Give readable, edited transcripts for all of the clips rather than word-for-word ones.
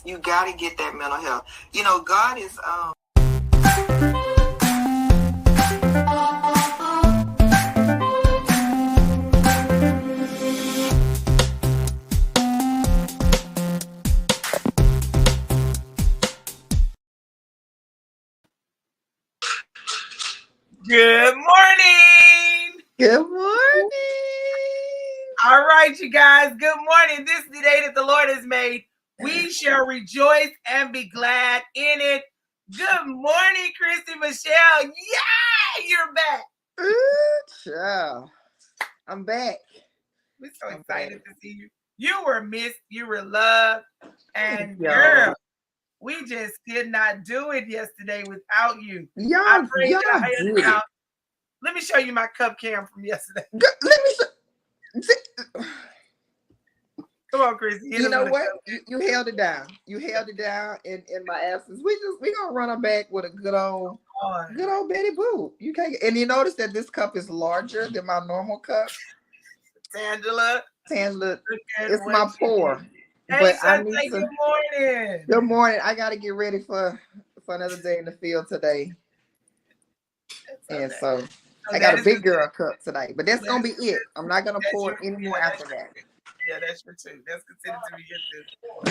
You got to get that mental health. You know, God is Good morning. Good morning. All right, you guys. Good morning. This is the day that the Lord has made. We shall rejoice and be glad in it. Good morning, Kristi, Michelle. Yeah, you're back. Child. I'm back. We're so excited to see you. You were missed. You were loved. And girl, we just could not do it yesterday without you. Y'all did it. Let me show you my cup cam from yesterday. Let me show. Come on, Kristi. You know what? You held it down. You held it down in my absence. We gonna run her back with a good old Betty Boo. You can't. And you notice that this cup is larger than my normal cup. Tangela, it's my pour. Hey, but I need to. Good morning. Good morning. I got to get ready for another day in the field today. And so I got a big girl cup today, but that's gonna be it. I'm not gonna pour any more after that. Yeah, that's your two. That's considered to be your two.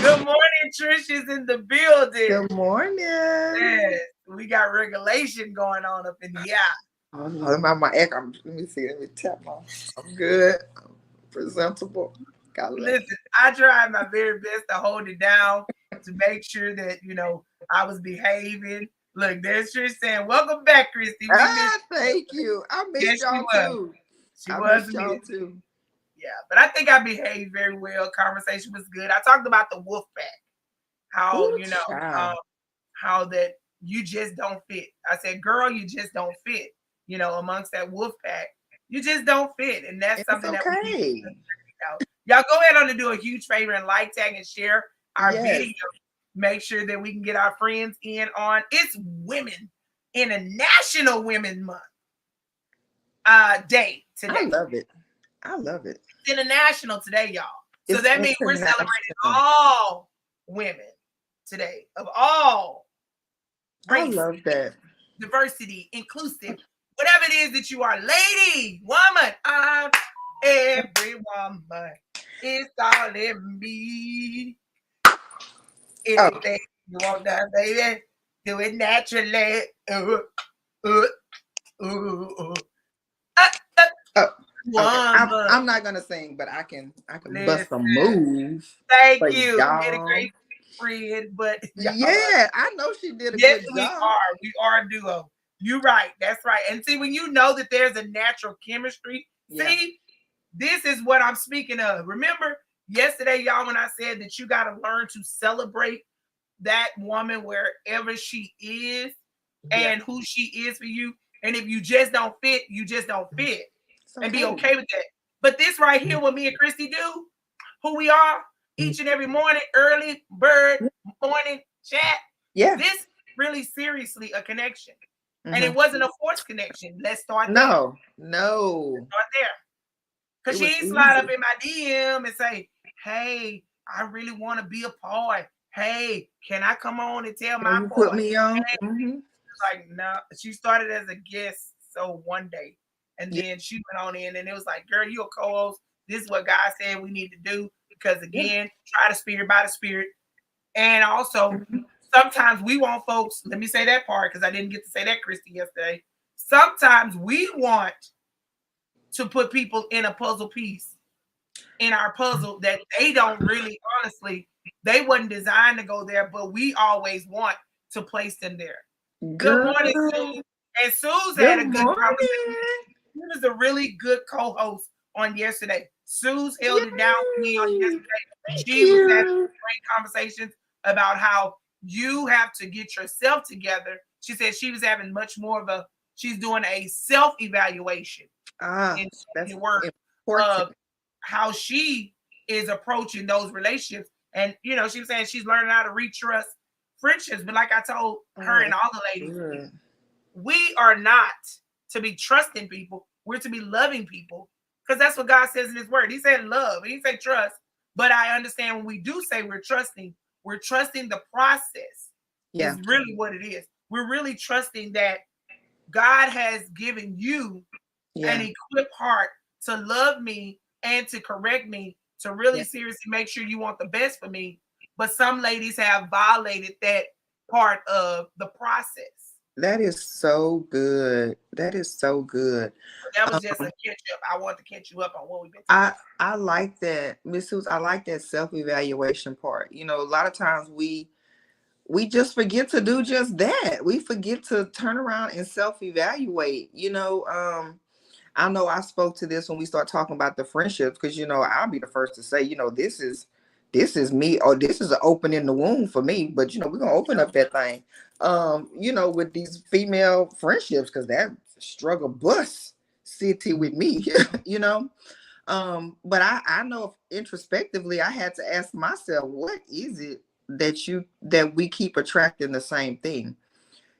Good morning, Trish is in the building. Good morning. Yes, we got regulation going on up in the Oh, my echo. Let me see. Let me tap my. I'm good. I'm presentable. Listen, I tried my very best to hold it down to make sure that I was behaving. Look, there's Trish saying, "Welcome back, Kristi." Thank you. I missed y'all too. She was y'all too. Yeah, but I think I behaved very well. Conversation was good. I talked about the wolf pack, how how that you just don't fit. I said, "Girl, you just don't fit." Amongst that wolf pack, you just don't fit, and that's something that we need to out. Y'all go ahead on to do a huge favor and like, tag, and share our video. Make sure that we can get our friends in on. It's Women International Women's Month Day today. I love it. It's international today, y'all. So that means we're celebrating all women today of all races. I love that. Diversity, inclusive, whatever it is that you are, lady, woman, I'm every woman. It's all in me. Anything you want done, baby, do it naturally. I'm not gonna sing, but I can bust some moves. Thank you. Y'all. Get a great friend, but I know she did a good job. We are a duo. You're right. That's right. And see, when you know that there's a natural chemistry, see, this is what I'm speaking of. Remember yesterday, y'all, when I said that you got to learn to celebrate that woman wherever she is and who she is for you. And if you just don't fit, you just don't fit. And be okay with that. But this right here, what me and Kristi do, who we are each and every morning, early bird morning chat. Yeah. This really seriously a connection. And it wasn't a forced connection. Let's start there. No. Let's start there. Because she ain't slide up in my DM and say, "Hey, I really want to be a part. Hey, can I come on and tell my put me on?" Hey. Like, no. She started as a guest so one day. And then she went on in and it was like, "Girl, you a co-host. This is what God said we need to do." Because again, try the spirit by the spirit. And also, sometimes we want folks, let me say that part because I didn't get to say that, Kristi, yesterday. Sometimes we want to put people in a puzzle piece in our puzzle that they don't really, honestly, they wasn't designed to go there, but we always want to place them there. Good Girl, morning, Sue. And Sue's had good a good conversation. morning. She was a really good co-host on yesterday. Sue's held it down for me on Yay. yesterday. Thank She was having you. great conversations about how you have to get yourself together. She said she was having much more of a, she's doing a self-evaluation in That's the work important. of how she is approaching those relationships. And, you know, she was saying she's learning how to retrust friendships. But like I told her and all the ladies, Good. we are not to be trusting people. We're to be loving people because that's what God says in his word. He said love. He said trust. But I understand when we do say we're trusting the process is really what it is. We're really trusting that God has given you an equipped heart to love me and to correct me, to really seriously make sure you want the best for me. But some ladies have violated that part of the process. That is so good. That is so good. That was just a catch up. I want to catch you up on what we've been talking I like that, Miss Suze. I like that self-evaluation part. You know, a lot of times we just forget to do just that. We forget to turn around and self-evaluate. I know I spoke to this when we start talking about the friendships, because I'll be the first to say, this is me, or this is an open in the womb for me. But we're gonna open up that thing. With these female friendships, because that struggle bus city with me, you know. But I know introspectively I had to ask myself, what is it that we keep attracting the same thing?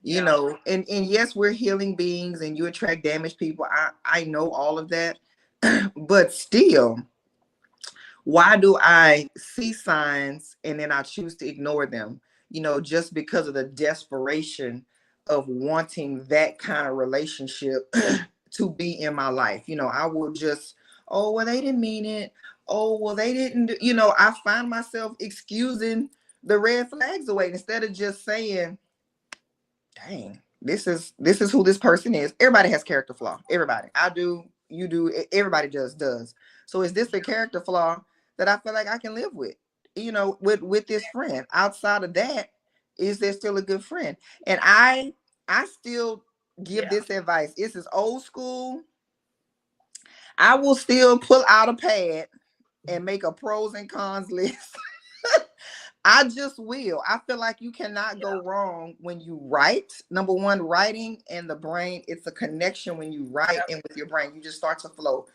And yes, we're healing beings and you attract damaged people. I know all of that. But still, why do I see signs and then I choose to ignore them? Just because of the desperation of wanting that kind of relationship to be in my life. I will just, oh, well, they didn't mean it. Oh, well, they didn't. I find myself excusing the red flags away instead of just saying, dang, this is who this person is. Everybody has character flaw. Everybody. I do, you do, everybody just does. So is this a character flaw that I feel like I can live with? With this friend. Outside of that, is there still a good friend? And I still give this advice. This is old school. I will still pull out a pad and make a pros and cons list. I just will. I feel like you cannot go wrong when you write. Number one, writing and the brain, it's a connection when you write and with your brain. You just start to flow.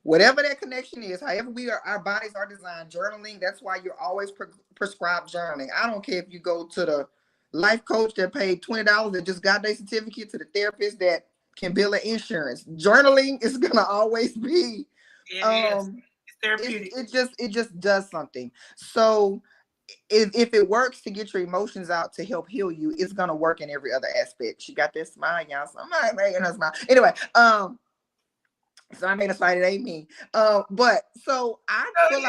Whatever that connection is, however our bodies are designed, journaling, that's why you're always prescribed journaling. I don't care if you go to the life coach that paid $20 that just got their certificate, to the therapist that can bill an insurance. Journaling is going to always be, it's therapeutic. It just does something. So if it works to get your emotions out to help heal you, it's gonna work in every other aspect. She got that smile, y'all. So I'm not making her smile. Anyway, so I made a smile. It ain't me. But so I pull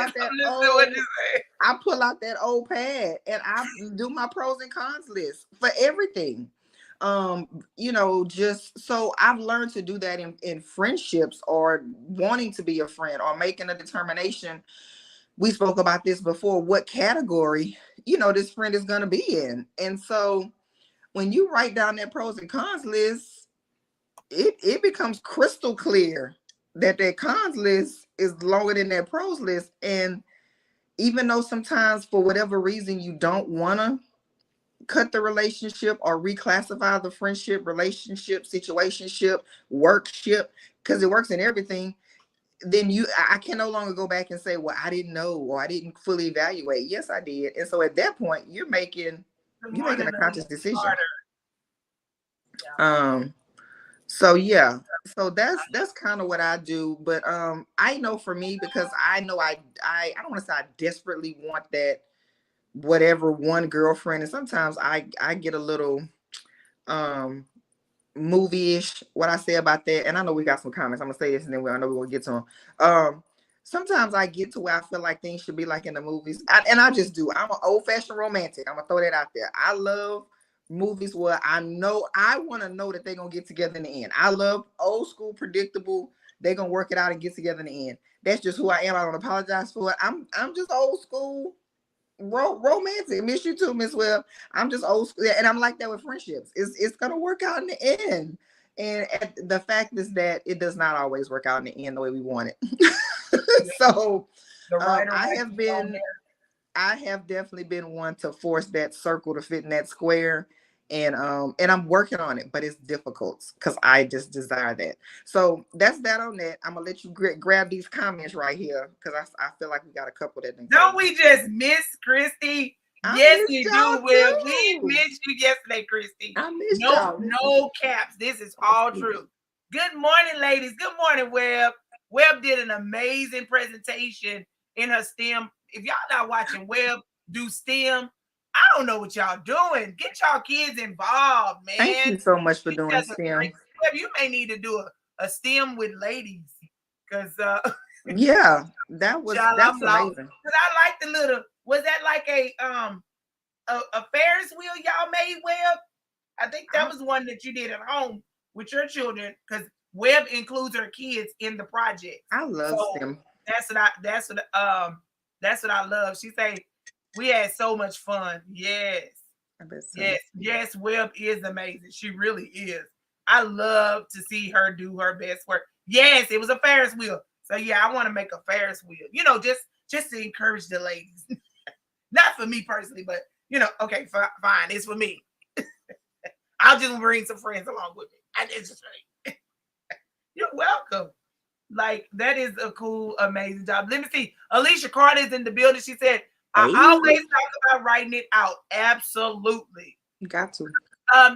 out that old pad and I do my pros and cons list for everything. Just so I've learned to do that in friendships, or wanting to be a friend, or making a determination. We spoke about this before, what category, this friend is going to be in. And so when you write down that pros and cons list, it becomes crystal clear that cons list is longer than that pros list. And even though sometimes for whatever reason you don't want to cut the relationship or reclassify the friendship, relationship, situationship, workship, because it works in everything, then I can no longer go back and say, well, I didn't know, or I didn't fully evaluate. Yes, I did. And so at that point, you're making a conscious decision. So yeah. So that's kind of what I do. But I know for me, because I know I don't want to say I desperately want that whatever one girlfriend. And sometimes I get a little movie-ish what I say about that. And I know we got some comments. I'm gonna say this and then I know we're gonna get to them. Sometimes I get to where I feel like things should be like in the movies. And I just do. I'm an old-fashioned romantic. I'm gonna throw that out there. I love movies where I want to know that they're gonna get together in the end. I love old school, predictable, they're gonna work it out and get together in the end. That's just who I am. I don't apologize for it. I'm just old school. romantic. Miss you too, Miss Webb. I'm just old school, and I'm like that with friendships. It's gonna work out in the end. And the fact is that it does not always work out in the end the way we want it. So I have definitely been one to force that circle to fit in that square. And I'm working on it, but it's difficult because I just desire that. So that's that on that. I'm gonna let you grab these comments right here because I feel like we got a couple that don't we just miss Kristi? Yes, we do. Well, we missed you yesterday, Kristi. I missed y'all. No caps. This is all true. Good morning, ladies. Good morning, Webb. Webb did an amazing presentation in her STEM. If y'all not watching Webb do STEM, I don't know what y'all doing. Get y'all kids involved, man. Thank you so much for doing STEM. Webb, you may need to do a STEM with ladies, because yeah, that's amazing. Because I like the little. Was that like a Ferris wheel y'all made, Webb? I think that was one that you did at home with your children, because Webb includes her kids in the project. I love STEM. That's what I love. She say we had so much fun. Yes. Yes, Webb is amazing. She really is. I love to see her do her best work. Yes, it was a Ferris wheel. So yeah, I want to make a Ferris wheel. Just to encourage the ladies. Not for me personally, but okay, fine. It's for me. I'll just bring some friends along with me. It's just right. You're welcome. Like, that is a cool, amazing job. Let me see. Alicia Carter is in the building. She said, I always talk about writing it out. Absolutely. You got to.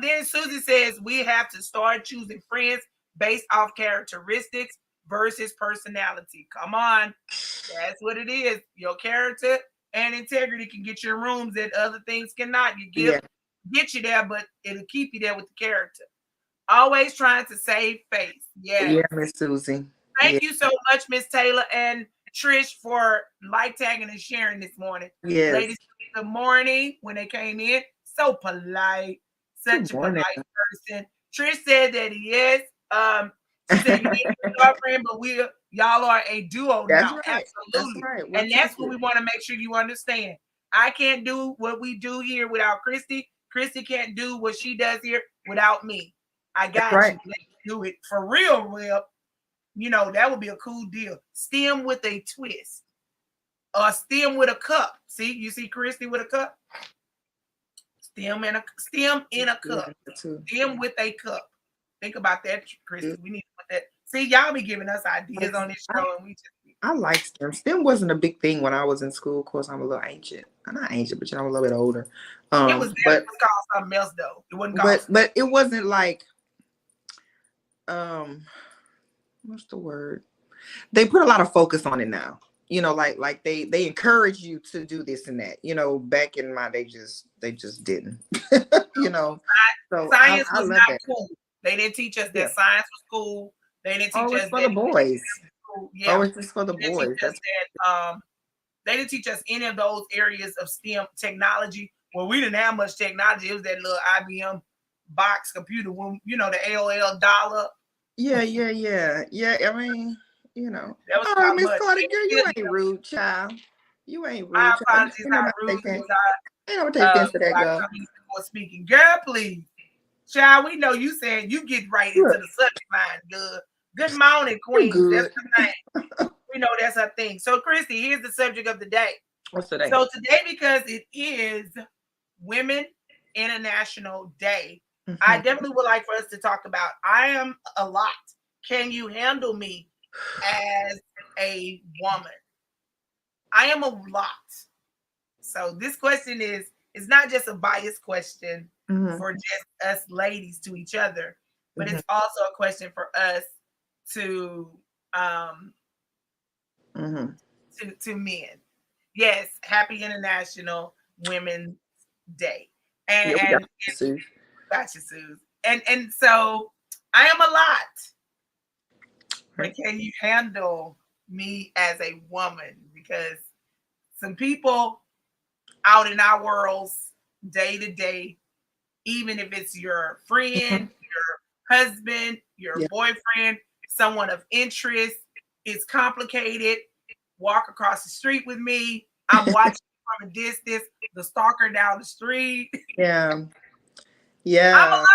Then Susie says, we have to start choosing friends based off characteristics versus personality. Come on. That's what it is. Your character and integrity can get you in rooms that other things cannot. Get you there, but it'll keep you there with the character. Always trying to save face. Yeah, Miss Susie. Thank you so much, Miss Taylor and Trish, for like, tagging, and sharing this morning. Yes. Ladies, good morning when they came in. So polite. Such a polite person. Trish said that yes. She said you need a girlfriend, but y'all are a duo now. Right. Absolutely. That's right. And that's what we want to make sure you understand. I can't do what we do here without Kristi. Kristi can't do what she does here without me. I got you. Let's do it for real, Will. That would be a cool deal. STEM with a twist. Or STEM with a cup. See, you see Kristi with a cup? STEM in a cup. STEM with a cup. Think about that, Kristi. We need to put that. See, y'all be giving us ideas on this show, and we just. I like STEM. STEM wasn't a big thing when I was in school. Of course, I'm a little ancient. I'm not ancient, but I'm a little bit older. It was called something else, though. It wasn't called. But it wasn't like, what's the word? They put a lot of focus on it now. Like they encourage you to do this and that. Back in my day, they just didn't. So science was not cool. They didn't teach us that science was cool. They didn't teach us for the boys. Yeah, it's just for the boys. They didn't teach us any of those areas of STEM technology. Well, we didn't have much technology. It was that little IBM box computer, when the AOL dollar. Yeah. I mean, that was Miss Carter, girl, you ain't rude, child. You ain't rude. My apologies, not rude. Ain't no take offense to that, girl. Speaking, girl, please, child. We know you saying you get right into the subject line, Good morning, Queen. That's her thing. We know that's her thing. So, Kristi, here's the subject of the day. What's today? So today, because it is Women International Day, I definitely would like for us to talk about, I am a lot. Can you handle me as a woman? I am a lot. So this question is not just a biased question for just us ladies to each other, but it's also a question for us to men. Yes, happy International Women's Day. And gotcha, Sue. And so I am a lot. But can you handle me as a woman? Because some people out in our worlds day to day, even if it's your friend, your husband, your boyfriend, someone of interest, it's complicated. Walk across the street with me. I'm watching from a distance, the stalker down the street. Yeah. I'm a I'm lot.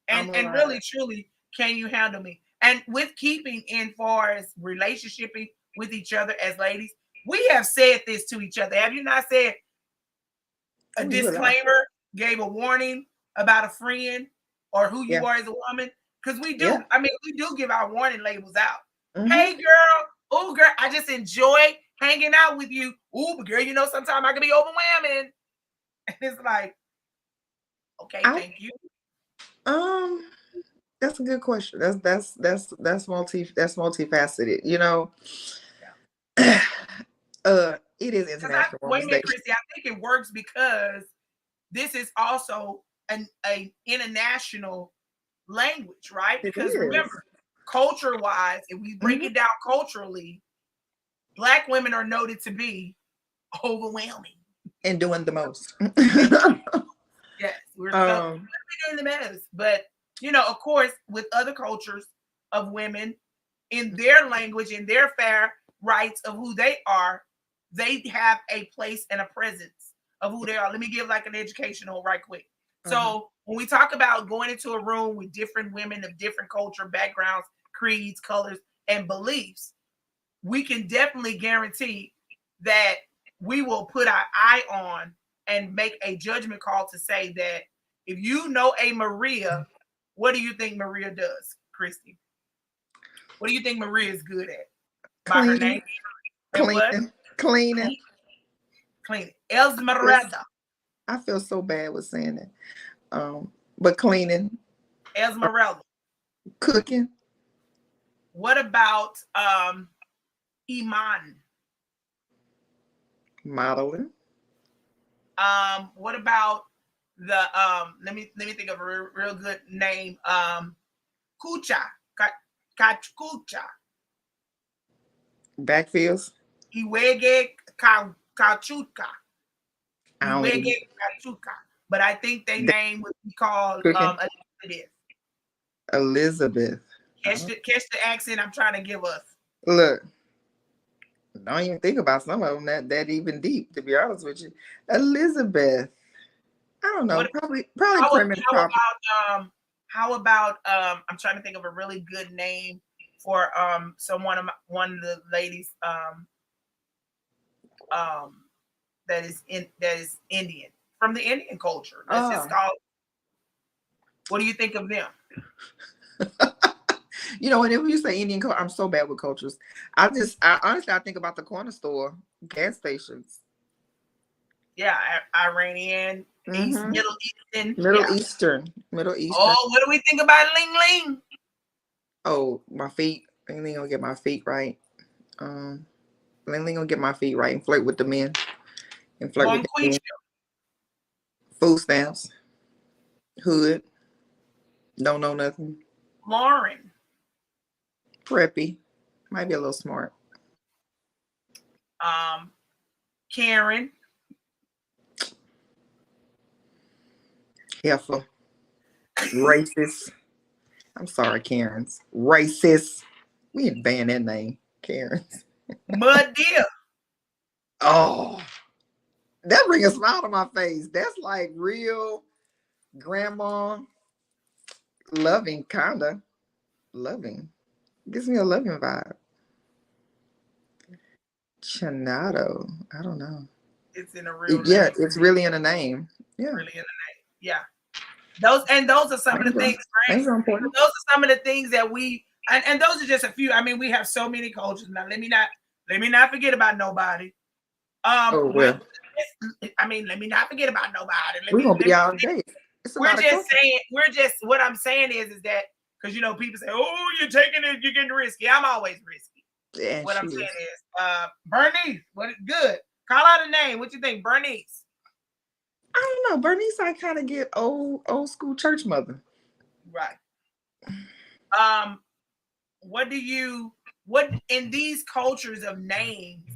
And really, truly, can you handle me? And with keeping in far as relationshiping with each other as ladies, we have said this to each other. Have you not said a disclaimer, gave a warning about a friend or who you are as a woman? Because we do. Yeah. I mean, we do give our warning labels out. Mm-hmm. Hey, girl. Oh, girl, I just enjoy hanging out with you. Oh, but girl, you know, sometimes I can be overwhelming. And it's like, okay, thank you. That's a good question. That's multifaceted. You know, yeah. It is International Women's Day. Wait a minute, Kristi. I think it works because this is also an international language, right? Because remember, culture-wise, if we break it down culturally, Black women are noted to be overwhelming and doing the most. Yes, we're doing the most. But you know, of course, with other cultures of women, in their language, in their fair rights of who they are, they have a place and a presence of who they are. Let me give like an educational right quick. So when we talk about going into a room with different women of different culture, backgrounds, creeds, colors, and beliefs, we can definitely guarantee that we will put our eye on and make a judgment call to say that if you know a Maria, what do you think Maria does, Kristi? What do you think Maria is good at? By her name? Cleaning. Esmeralda. I feel so bad with saying it. But cleaning. Esmeralda. Cooking. What about Iman? Modeling. What about the let me think of a real good name. Kucha. Kucha. Backfields. Iwege Kachuka. Iwege Kachuka. But I think their name would be called Elizabeth. Catch the accent I'm trying to give us. Look, don't even think about some of them that even deep, to be honest with you. Elizabeth. I don't know. Probably. How about I'm trying to think of a really good name for one of the ladies that is Indian, from the Indian culture. That's just called. What do you think of them? You know, whenever you say Indian culture, I'm so bad with cultures. Honestly, I think about the corner store, gas stations. Yeah, Iranian, Middle Eastern. Oh, what do we think about Ling Ling? Oh, my feet. Ling Ling gonna get my feet right. Ling Ling gonna get my feet right and flirt with the men. And flirt with the men. Food stamps. Hood. Don't know nothing. Lauren. Preppy. Might be a little smart. Karen. Heifer. Racist. I'm sorry, Karens. Racist. We need to ban that name. Karens. Mud deer. Oh. That brings a smile to my face. That's like real grandma loving, kinda. Loving. Gives me a loving vibe. Chanado. I don't know. It's in a real name. It's really in a name. Yeah. Really in a name. Yeah. Those are some of the things, right? Those are some of the things that we and those are just a few. I mean, we have so many cultures. Now let me not forget about nobody. I mean, let me not forget about nobody. We're gonna be all day. We're just what I'm saying is that because you know people say, oh, you're getting risky. I'm always risky. Yeah, what I'm saying is Bernice, good. Call out a name. What you think, Bernice? I don't know. Bernice, I kind of get old school church mother. Right. What in these cultures of names,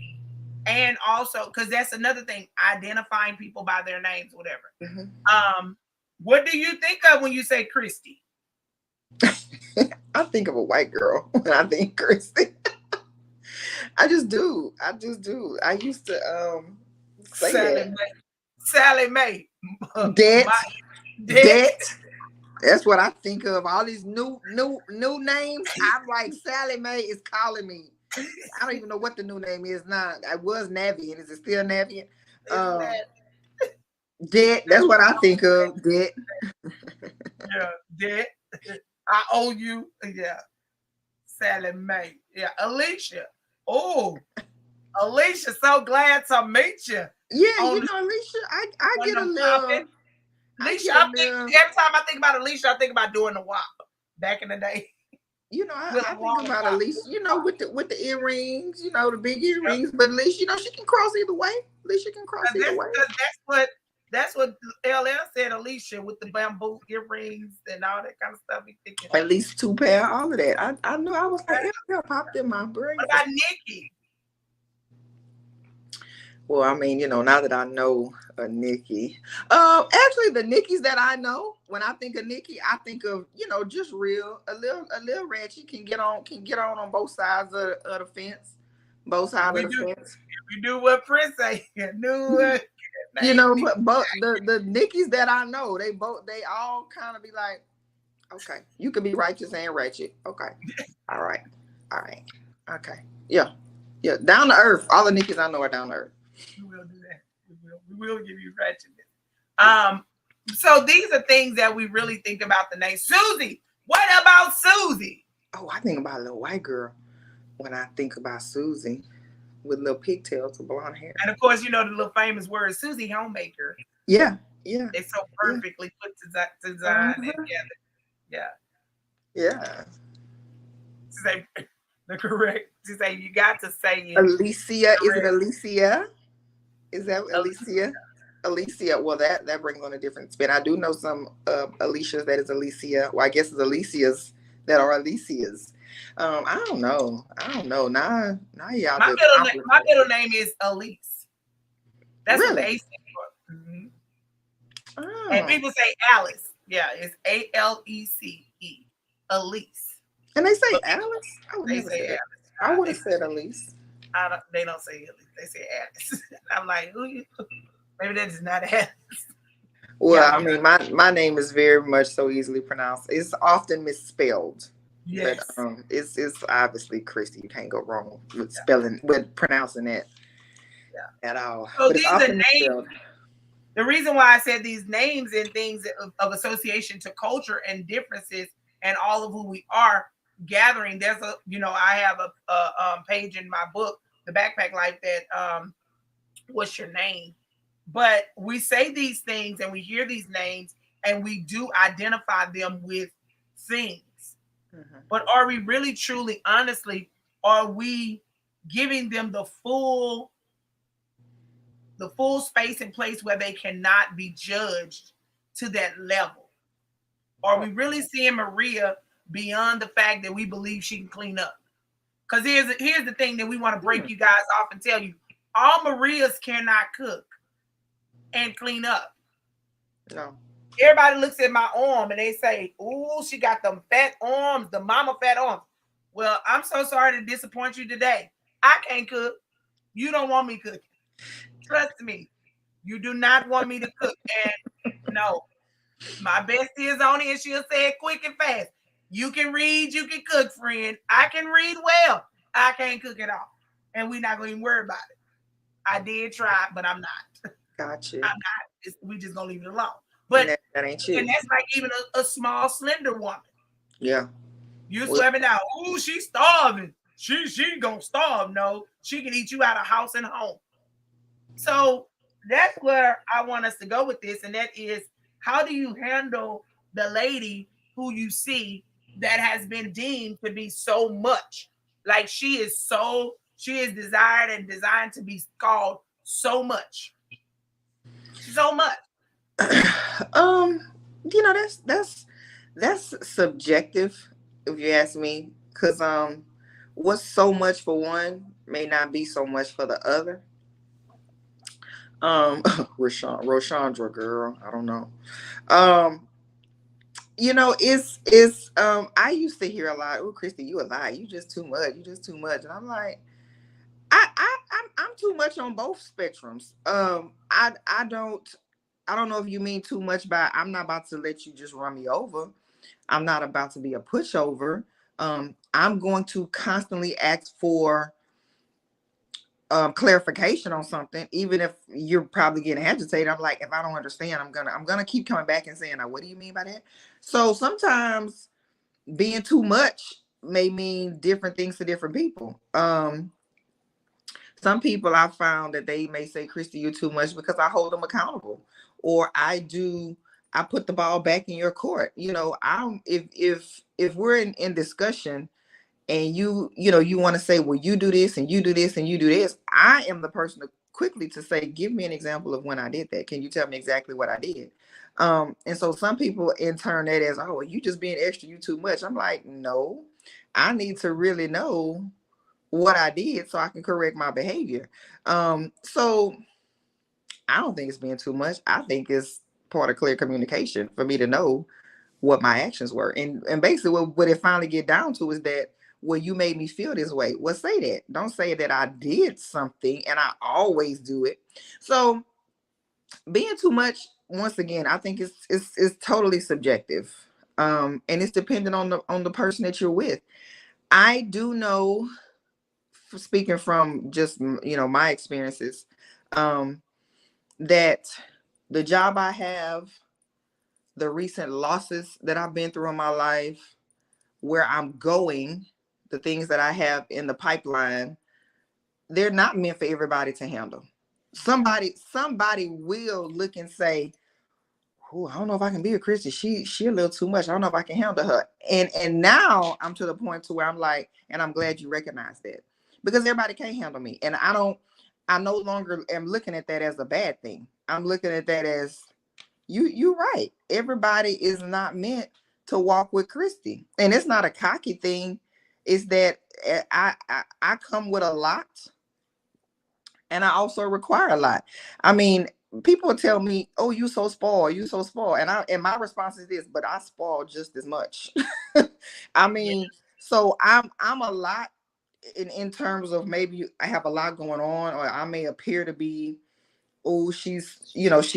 and also because that's another thing, identifying people by their names, whatever. What do you think of when you say Kristi? I think of a white girl when I think Kristi. I just do. I used to Sally Mae. That. That's what I think of. All these new names. I'm like, Sally Mae is calling me. I don't even know what the new name is now. I was Navian. Is it still Navian? Debt. That's what I think of. Debt. Yeah, debt. I owe you. Yeah. Sally Mae. Yeah. Alicia. Oh, Alicia, so glad to meet you. Yeah, Alicia, I get a little. Alicia, every time I think about Alicia, I think about doing the WAP back in the day. I think about Alicia, with the earrings, the big earrings, but Alicia, she can cross either way. Alicia can cross either way. That's what LL said, Alicia, with the bamboo earrings and all that kind of stuff. At least 2 pair, all of that. I knew I was like, LL popped in my brain. What about Nikki? Well, I mean, now that I know a Nikki, actually the Nickies that I know, when I think of Nikki, I think of, just real, a little ratchet, can get on both sides of the fence, both sides of the fence. We do what Prince say. But the Nickies that I know, they all kind of be like, okay, you can be righteous and ratchet. Okay. All right. Okay. Yeah. Down to earth. All the Nickies I know are down to earth. We will do that. We will give you ratchetness. So these are things that we really think about the name. Susie. What about Susie? Oh, I think about a little white girl when I think about Susie with little pigtails or blonde hair. And of course, the little famous word, Susie Homemaker. Yeah. It's so perfectly put designed together. Yeah. Say the correct. To say you got to say it. Alicia. Is it Alicia? Is that Alicia? Alicia. Well, that brings on a different spin. I do know some Alicias that is Alicia. Well, I guess it's Alicias that are Alicias. I don't know. Now y'all. My middle name is Elise. That's really? What they say for. Mm-hmm. Oh. And people say Alice. Yeah, it's ALECE. Elise. And they say Alice? They say Alice. I would have said Elise. They don't say Elise. They say Alice. I'm like, who you? Maybe that is not Alice. Well, I mean, my name is very much so easily pronounced. It's often misspelled. Yes. But it's obviously Kristi. You can't go wrong with spelling, with pronouncing it at all. So these are names. The reason why I said these names and things of association to culture and differences and all of who we are gathering. There's I have a page in my book, The Backpack Life, that what's your name? But we say these things and we hear these names and we do identify them with things. Mm-hmm. But are we really, truly, honestly, are we giving them the full space and place where they cannot be judged to that level? Are we really seeing Maria beyond the fact that we believe she can clean up? Because here's the thing that we want to break you guys off and tell you. All Marias cannot cook and clean up. No. Everybody looks at my arm and they say, ooh, she got them fat arms, the mama fat arms. Well, I'm so sorry to disappoint you today. I can't cook. You don't want me cooking. Trust me. You do not want me to cook. And no, my bestie is on here. She'll say it quick and fast. You can read, you can cook, friend. I can read well. I can't cook at all. And we're not going to even worry about it. I did try, but I'm not. Gotcha. I'm not. We just going to leave it alone. But that ain't you. And that's like even a small, slender woman. Yeah. You're sweating out. Ooh, she's starving. She going to starve. No, she can eat you out of house and home. So that's where I want us to go with this. And that is, how do you handle the lady who you see that has been deemed to be so much? Like she is desired and designed to be called so much. So much. That's subjective, if you ask me. Because what's so much for one may not be so much for the other. Roshandra girl, I don't know. It's I used to hear a lot, oh Kristi, you a lie, you just too much, and I'm like, I'm too much on both spectrums. I don't know if you mean too much by I'm not about to let you just run me over. I'm not about to be a pushover. I'm going to constantly ask for clarification on something, even if you're probably getting agitated. I'm like, if I don't understand, I'm gonna keep coming back and saying, now, what do you mean by that? So sometimes being too much may mean different things to different people. Some people I found that they may say, Kristi, you're too much because I hold them accountable, or I put the ball back in your court. You know, I'm if we're in discussion and you want to say, well, you do this and you do this and you do this, I am the person to quickly to say, give me an example of when I did that. Can you tell me exactly what I did? And so some people turn that as, oh, you just being extra, you too much. I'm like, no, I need to really know what I did so I can correct my behavior. So I don't think it's being too much. I think it's part of clear communication for me to know what my actions were. And basically what it finally get down to is that, well, you made me feel this way. Well, say that. Don't say that I did something and I always do it. So being too much, once again, I think it's totally subjective. And it's dependent on the person that you're with. I do know, speaking from just my experiences, that the job I have, the recent losses that I've been through in my life, where I'm going, the things that I have in the pipeline, they're not meant for everybody to handle. Somebody will look and say, oh, I don't know if I can be a Christian. She a little too much. I don't know if I can handle her. And now I'm to the point to where I'm like, and I'm glad you recognize that, because everybody can't handle me. And I no longer am looking at that as a bad thing. I'm looking at that as, you're right. Everybody is not meant to walk with Kristi. And it's not a cocky thing. It's that I come with a lot, and I also require a lot. I mean, people tell me, "Oh, you so spoiled, you so spoiled," and my response is this: "But I spoil just as much." I mean, so I'm a lot in terms of, maybe I have a lot going on, or I may appear to be, oh, she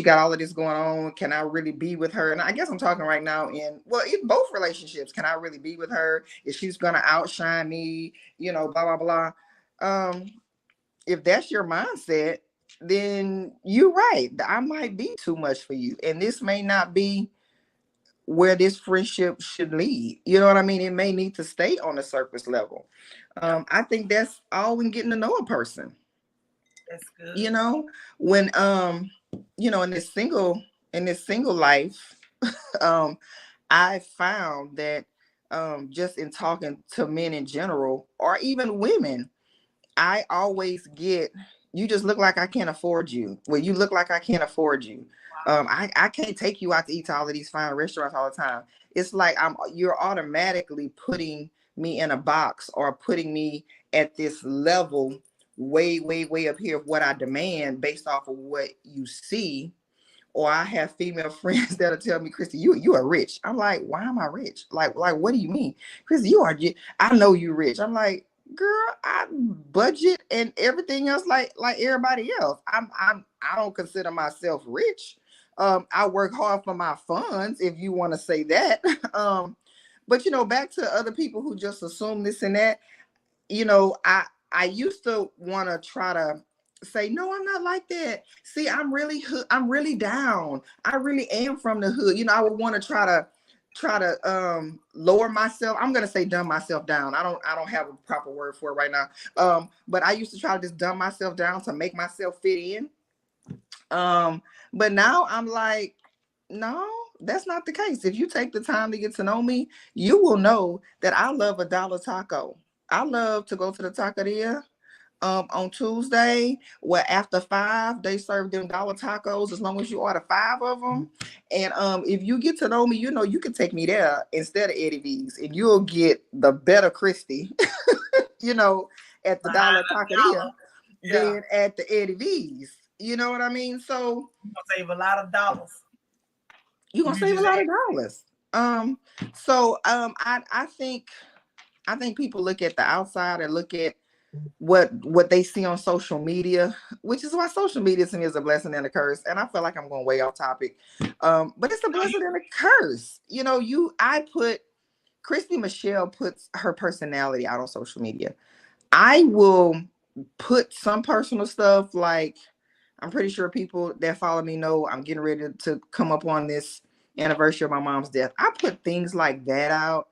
got all of this going on. Can I really be with her? And I guess I'm talking right now in both relationships. Can I really be with her? If she's gonna outshine me, blah blah blah. If that's your mindset, then you're right. I might be too much for you, and this may not be where this friendship should lead. You know what I mean? It may need to stay on the surface level. I think that's all when getting to know a person. That's good. When in this single life, I found that just in talking to men in general, or even women, I always get, you just look like I can't afford you. Well, you look like I can't afford you. I can't take you out to eat to all of these fine restaurants all the time. It's like you're automatically putting me in a box, or putting me at this level way, way, way up here of what I demand based off of what you see. Or I have female friends that'll tell me, Kristi, you are rich. I'm like, why am I rich? Like what do you mean? Kristi, I know you rich. I'm like, girl, I budget and everything else like everybody else. I don't consider myself rich. I work hard for my funds, if you want to say that. But back to other people who just assume this and that. I used to want to try to say, no, I'm not like that. See, I'm really down. I really am from the hood. I would want to try to lower myself. I'm gonna say dumb myself down. I don't have a proper word for it right now. But I used to try to just dumb myself down to make myself fit in. But now I'm like, no, that's not the case. If you take the time to get to know me, you will know that I love a dollar taco. I love to go to the taqueria on Tuesday, where after 5 they serve them dollar tacos as long as you order 5 of them. And if you get to know me, you can take me there instead of Eddie V's, and you'll get the better Kristi, at the dollar taqueria than at the Eddie V's. You know what I mean? So you're gonna save a lot of dollars. You're gonna save a lot of dollars. I think people look at the outside and look at what they see on social media, which is why social media to me is a blessing and a curse. And I feel like I'm going way off topic, but it's a blessing and a curse. You know, Kristi Michelle puts her personality out on social media. I will put some personal stuff, like I'm pretty sure people that follow me know I'm getting ready to come up on this anniversary of my mom's death. I put things like that out.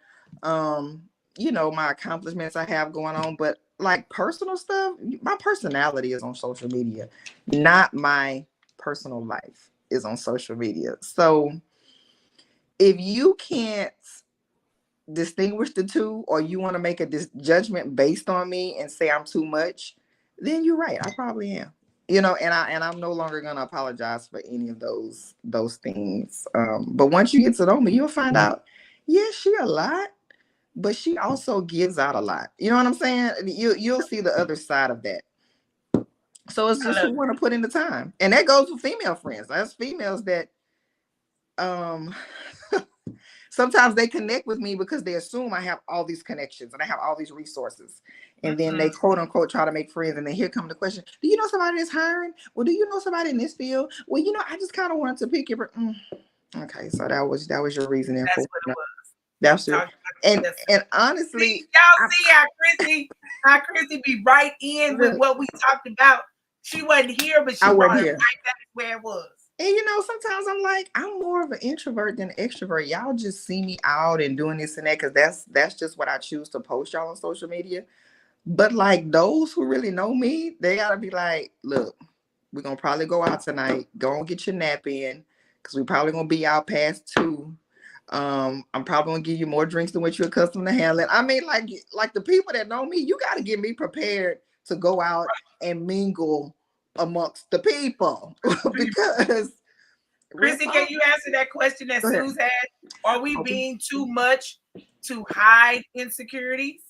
You know, my accomplishments I have going on, but like personal stuff, my personality is on social media, not my personal life is on social media. So if you can't distinguish the two, or you want to make a judgment based on me and say I'm too much, then you're right. I probably am. You know, and I'm no longer gonna apologize for any of those things. But once you get to know me, you'll find out, yeah, she a lot, but she also gives out a lot. You know what I'm saying? You'll see the other side of that. So it's just who want to put in the time, and that goes with female friends. That's females that um sometimes they connect with me because they assume I have all these connections and I have all these resources. And then they quote unquote try to make friends. And then here come the question, do you know somebody that's hiring? Well, do you know somebody in this field? Well, you know, I just kind of wanted to pick your Okay, so that was your reasoning. That's for what it was. That's true. And honestly, y'all see how Kristi be right in with what we talked about. She wasn't here, but she brought it right back where it was. And you know, sometimes I'm like, I'm more of an introvert than an extrovert. Y'all just see me out and doing this and that because that's just what I choose to post y'all on social media. But like those who really know me, they gotta be like, look, we're gonna probably go out tonight. Go and get your nap in because we're probably gonna be out past 2. I'm probably gonna give you more drinks than what you're accustomed to handling. I mean, like the people that know me, you gotta get me prepared to go out and mingle amongst the people because Kristi, can you answer that question that Suze had? Are we being too much to hide insecurities?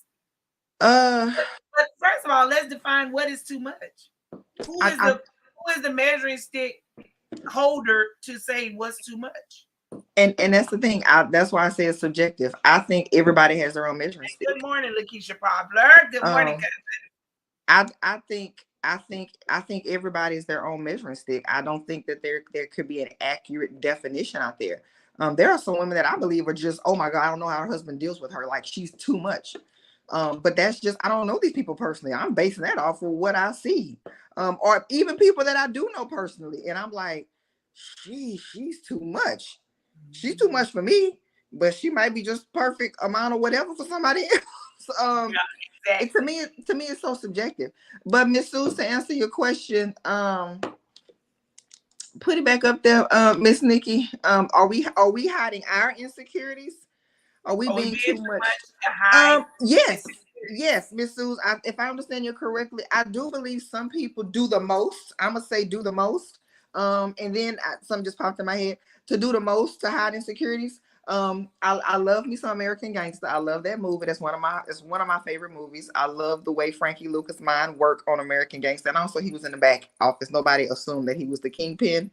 But first of all, let's define what is too much. Who is the measuring stick holder to say what's too much? And that's the thing. That's why I say it's subjective. I think everybody has their own measuring stick. Good morning, Lakeisha Poplar. Good morning, cousin. I think everybody's their own measuring stick. I don't think that there could be an accurate definition out there. There are some women that I believe are just, oh my God, I don't know how her husband deals with her. Like she's too much. But that's just, I don't know these people personally. I'm basing that off of what I see. Or even people that I do know personally. And I'm like, she's too much. She's too much for me, but she might be just perfect amount of whatever for somebody else. Exactly. To me, it's so subjective. But Miss Sue, to answer your question, put it back up there, Miss Nikki. Are we hiding our insecurities? Are we being too much to hide? Yes, Miss Sue. If I understand you correctly, I do believe some people do the most. I'm gonna say do the most. And then something just popped in my head, to do the most to hide insecurities. I love me some American Gangster. I love that movie. It's one of my favorite movies. I love the way Frankie Lucas' mind worked on American Gangster, and also he was in the back office. Nobody assumed that he was the kingpin.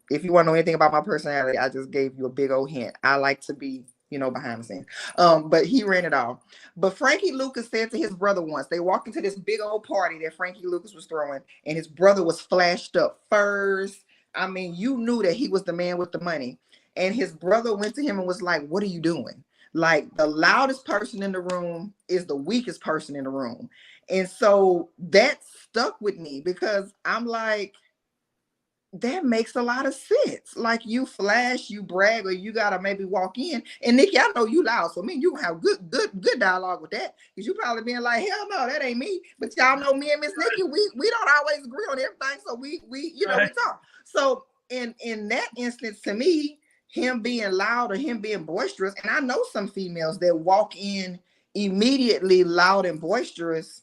If you want to know anything about my personality, I just gave you a big old hint. I like to be, behind the scenes. But he ran it all. But Frankie Lucas said to his brother once, they walked into this big old party that Frankie Lucas was throwing, and his brother was flashed up furs. I mean, you knew that he was the man with the money. And his brother went to him and was like, what are you doing? Like, the loudest person in the room is the weakest person in the room. And so that stuck with me because I'm like, that makes a lot of sense. Like, you flash, you brag, or you gotta maybe walk in. And Nikki, I know you loud, so me and you have good dialogue with that. Because you probably being like, hell no, that ain't me. But y'all know me and Miss Nikki, we don't always agree on everything. So we we talk. So in that instance, to me, him being loud or him being boisterous, and I know some females that walk in immediately loud and boisterous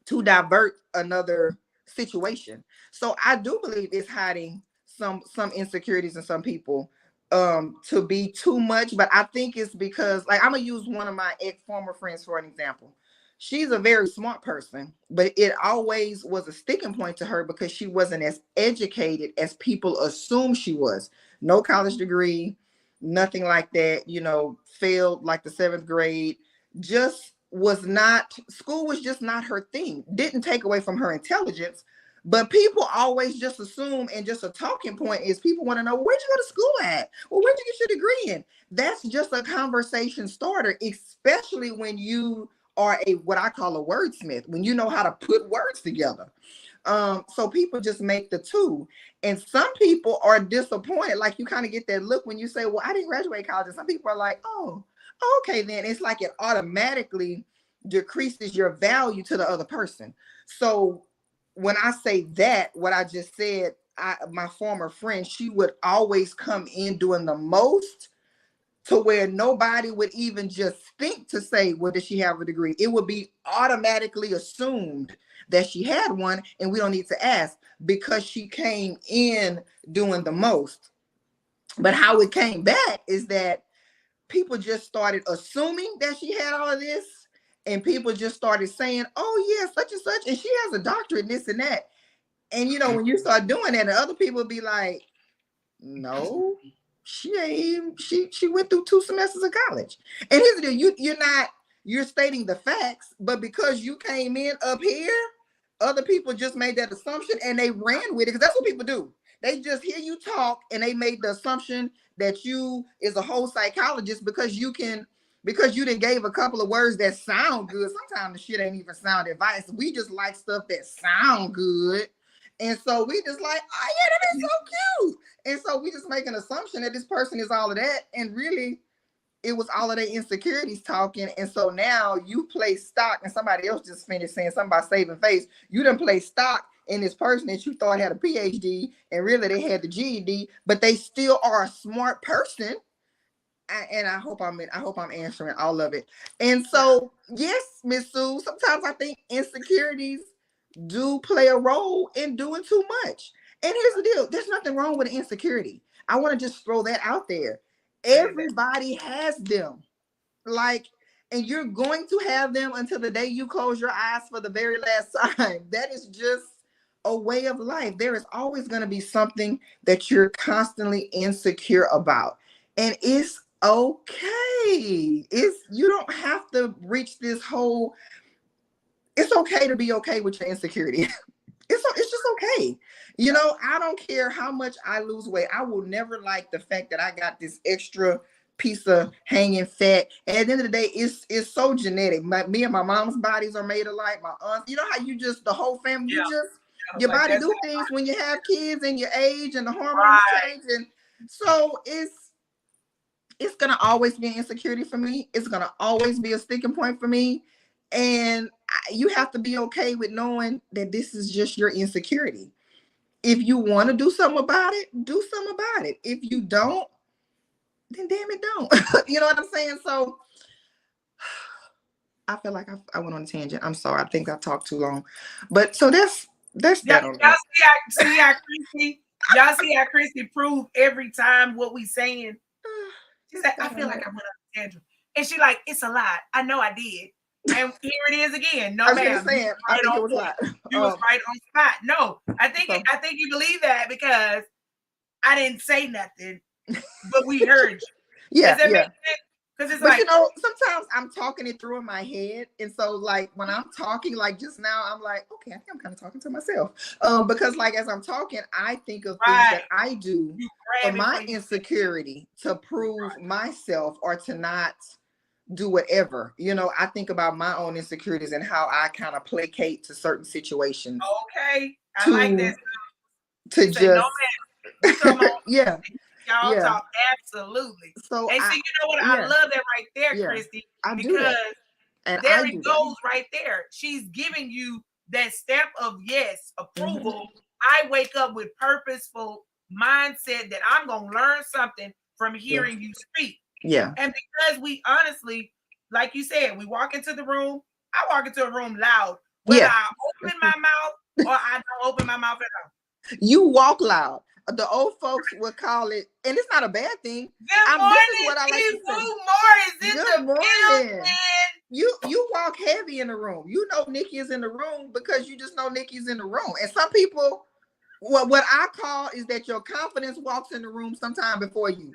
to divert another situation. So I do believe it's hiding some insecurities in some people to be too much. But I think it's because, like, I'm gonna use one of my former friends for an example. She's a very smart person, but it always was a sticking point to her because she wasn't as educated as people assume she was. No college degree, nothing like that, failed like the 7th grade, just school was just not her thing. Didn't take away from her intelligence, but people always just assume, and just a talking point is people want to know, where'd you go to school at? Well, where'd you get your degree in? That's just a conversation starter, especially when you are what I call a wordsmith, when you know how to put words together. So people just make the two. And some people are disappointed. Like, you kind of get that look when you say, well, I didn't graduate college. And some people are like, oh, okay, then. It's like it automatically decreases your value to the other person. So when I say that, what I just said, my former friend, she would always come in doing the most, to where nobody would even just think to say, well, does she have a degree? It would be automatically assumed that she had one, and we don't need to ask, because she came in doing the most. But how it came back is that people just started assuming that she had all of this, and people just started saying, oh yeah, such and such, and she has a doctorate, this and that. And when you start doing that, and other people be like, no, she ain't, she went through 2 semesters of college. And here's the deal, you're stating the facts, but because you came in up here, other people just made that assumption and they ran with it, because that's what people do. They just hear you talk and they made the assumption that you is a whole psychologist because you done gave a couple of words that sound good. Sometimes the shit ain't even sound advice. We just like stuff that sound good. And so we just like, oh yeah, that is so cute. And so we just make an assumption that this person is all of that. And really, it was all of their insecurities talking. And so now you play stock, and somebody else just finished saying something about saving face. You done play stock in this person that you thought had a PhD, and really they had the GED, but they still are a smart person. And I hope I'm answering all of it. And so, yes, Miss Sue, sometimes I think insecurities do play a role in doing too much. And here's the deal, there's nothing wrong with insecurity. I want to just throw that out there. Everybody has them. And you're going to have them until the day you close your eyes for the very last time. That is just a way of life. There is always going to be something that you're constantly insecure about. And it's okay. You don't have to reach this whole, it's okay to be okay with your insecurity. It's just okay. I don't care how much I lose weight. I will never like the fact that I got this extra piece of hanging fat. And at the end of the day, it's so genetic. Me and my mom's bodies are made alike. My aunts, you know how you just, the whole family, your body do things when you have kids and your age and the hormones change. And so it's going to always be an insecurity for me. It's going to always be a sticking point for me. And you have to be okay with knowing that this is just your insecurity. If you want to do something about it, do something about it. If you don't, then damn it, don't. You know what I'm saying? So I feel like I went on a tangent. I'm sorry. I think I talked too long. But so that's that. Y'all see how Kristi proved every time what we saying. She said, I feel like I went on a tangent. And she like, it's a lie. I know I did. And here it is again. No, ma'am. You was right on spot. No, I think you believe that because I didn't say nothing, but we heard you. Yeah. Does that make sense? Because it's sometimes I'm talking it through in my head. And so like when I'm talking, like just now, I'm like, okay, I think I'm kind of talking to myself. Because like as I'm talking, I think of things that I do for my insecurity to prove myself or to not do whatever. I think about my own insecurities and how I kind of placate to certain situations. Okay. I like that. To just yeah. Y'all talk absolutely. So and see, you know what? I love that right there, Kristi. Because there it goes right there. She's giving you that stamp of yes, approval. I wake up with purposeful mindset that I'm gonna learn something from hearing you speak. Yeah. And because we honestly, like you said, we walk into the room. I walk into a room loud. Whether I open my mouth or I don't open my mouth at all. You walk loud. The old folks would call it, and it's not a bad thing. Good morning, this is what I like to say. Good morning. You walk heavy in the room. You know Nikki is in the room because you just know Nikki's in the room. And some people, what I call is that your confidence walks in the room sometime before you.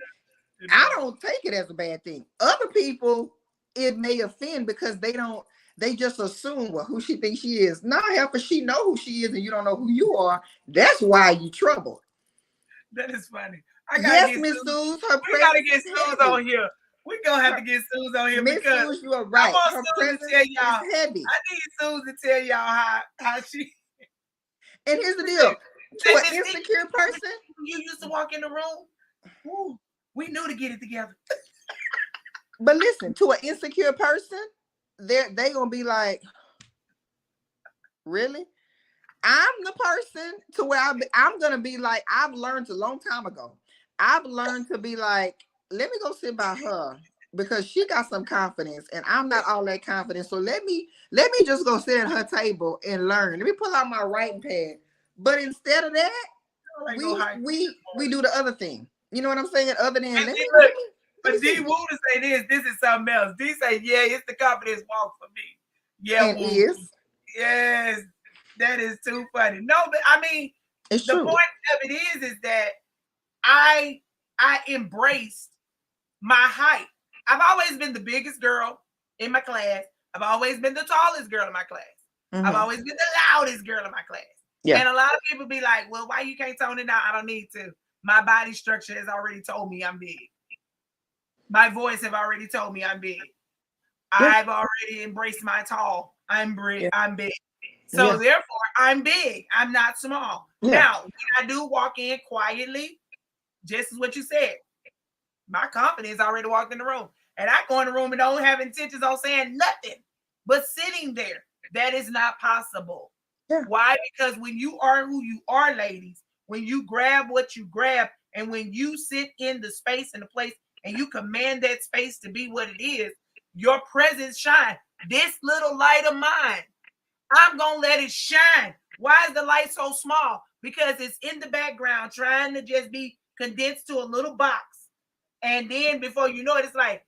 I don't take it as a bad thing. Other people, it may offend because they just assume who she thinks she is. Nah, if she know who she is and you don't know who you are, that's why you trouble. That is funny. Yes, Miss Suze, her we gotta presence get Suze on here. We're gonna have to get Suze on here because Suze, you are right. I Her want presence Suze to tell y'all. is heavy. I need Suze to tell y'all how she. And here's the deal: to an insecure person, you used to walk in the room. Ooh, we knew to get it together. But listen, to an insecure person, they gonna be like, really? I'm the person to where I'm gonna be like, I've learned a long time ago. I've learned to be like, let me go sit by her because she got some confidence and I'm not all that confident. So let me just go sit at her table and learn. Let me pull out my writing pad. But instead of that, we do the other thing. You know what I'm saying? Other than but D Woo to say this is something else. D say, yeah, it's the confidence walk for me. Yeah, it is. Yes, that is too funny. No, but I mean, it's the true. point of it is that I embraced my height. I've always been the biggest girl in my class. I've always been the tallest girl in my class. Mm-hmm. I've always been the loudest girl in my class. Yeah. And a lot of people be like, well, why you can't tone it down? I don't need to. My body structure has already told me I'm big. My voice have already told me I'm big. Yeah. I've already embraced my tall. I'm big. Yeah. I'm big. So therefore, I'm big. I'm not small. Yeah. Now, when I do walk in quietly, just as what you said, my confidence already walked in the room. And I go in the room and don't have intentions on saying nothing, but sitting there. That is not possible. Yeah. Why? Because when you are who you are, ladies, when you grab what you grab, and when you sit in the space and the place, and you command that space to be what it is, your presence shine. This little light of mine, I'm going to let it shine. Why is the light so small? Because it's in the background trying to just be condensed to a little box. And then before you know it, it's like,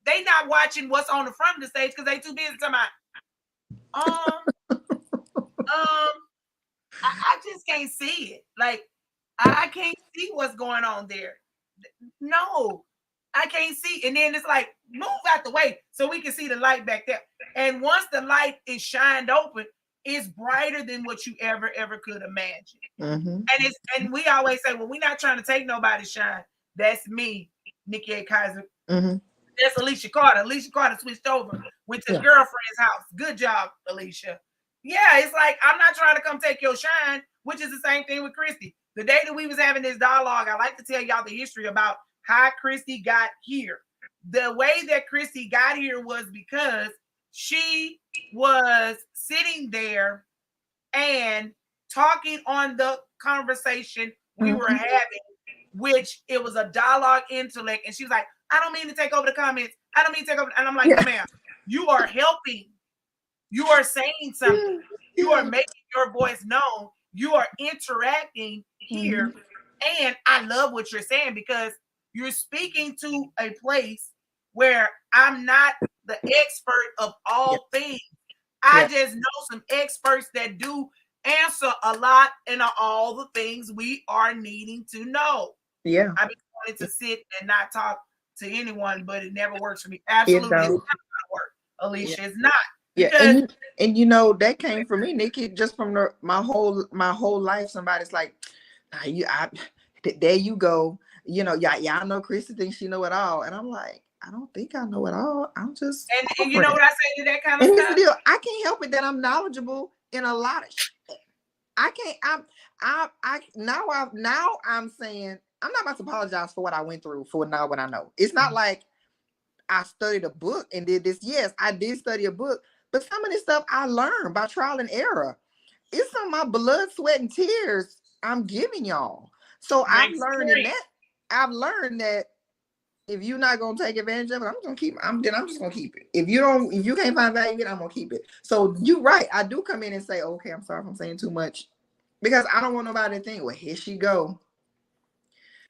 they not watching what's on the front of the stage because they too busy talking about, I just can't see it. Like, I can't see what's going on there. No, I can't see. And then it's like, move out the way so we can see the light back there. And once the light is shined open, it's brighter than what you ever could imagine. Mm-hmm. And we always say, well, we're not trying to take nobody's shine. That's me, Nikki A. Kaiser. Mm-hmm. That's Alicia Carter. Alicia Carter switched over, went to girlfriend's house. Good job, Alicia. Yeah, it's like, I'm not trying to come take your shine, which is the same thing with Kristi. The day that we was having this dialogue, I like to tell y'all the history about how Kristi got here. The way that Kristi got here was because she was sitting there and talking on the conversation we were having, which it was a dialogue intellect. And she was like, I don't mean to take over the comments. I don't mean to take over. And I'm like, ma'am, you are helping. You are saying something. You are making your voice known. You are interacting here. And I love what you're saying because you're speaking to a place where I'm not the expert of all things. I just know some experts that do answer a lot and all the things we are needing to know. Yeah. I've been wanting to sit and not talk to anyone, but it never works for me. Absolutely, it's not gonna work. Alicia, it's not. Yeah, and you know that came from me, Nikki, just from my whole life. Somebody's like, there you go. You know, y'all know Kristi thinks she know it all, and I'm like, I don't think I know it all. I'm just and you know what I say to that kind of stuff. Here's the deal. I can't help it that I'm knowledgeable in a lot of shit. I can't. Now I'm saying I'm not about to apologize for what I went through for now what I know. It's not like I studied a book and did this. Yes, I did study a book. But some of this stuff I learned by trial and error. It's some of my blood, sweat, and tears I'm giving y'all. So I've learned that if you're not gonna take advantage of it, I'm just gonna keep it. If you can't find value in it, I'm gonna keep it. So you're right. I do come in and say, okay, I'm sorry if I'm saying too much. Because I don't want nobody to think, well, here she go.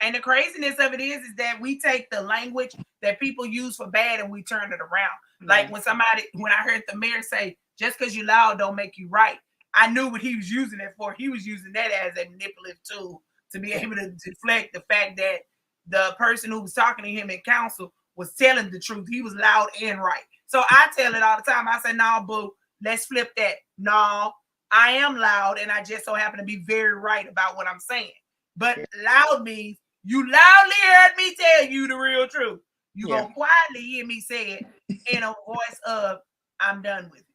And the craziness of it is that we take the language that people use for bad and we turn it around. Like when I heard the mayor say, just because you're loud don't make you right. I knew what he was using it for. He was using that as a manipulative tool to be able to deflect the fact that the person who was talking to him in council was telling the truth. He was loud and right. So I tell it all the time. I say, no, boo, let's flip that. No, I am loud, and I just so happen to be very right about what I'm saying. But loud means you loudly heard me tell you the real truth. You gonna quietly hear me say it in a voice of, I'm done with it.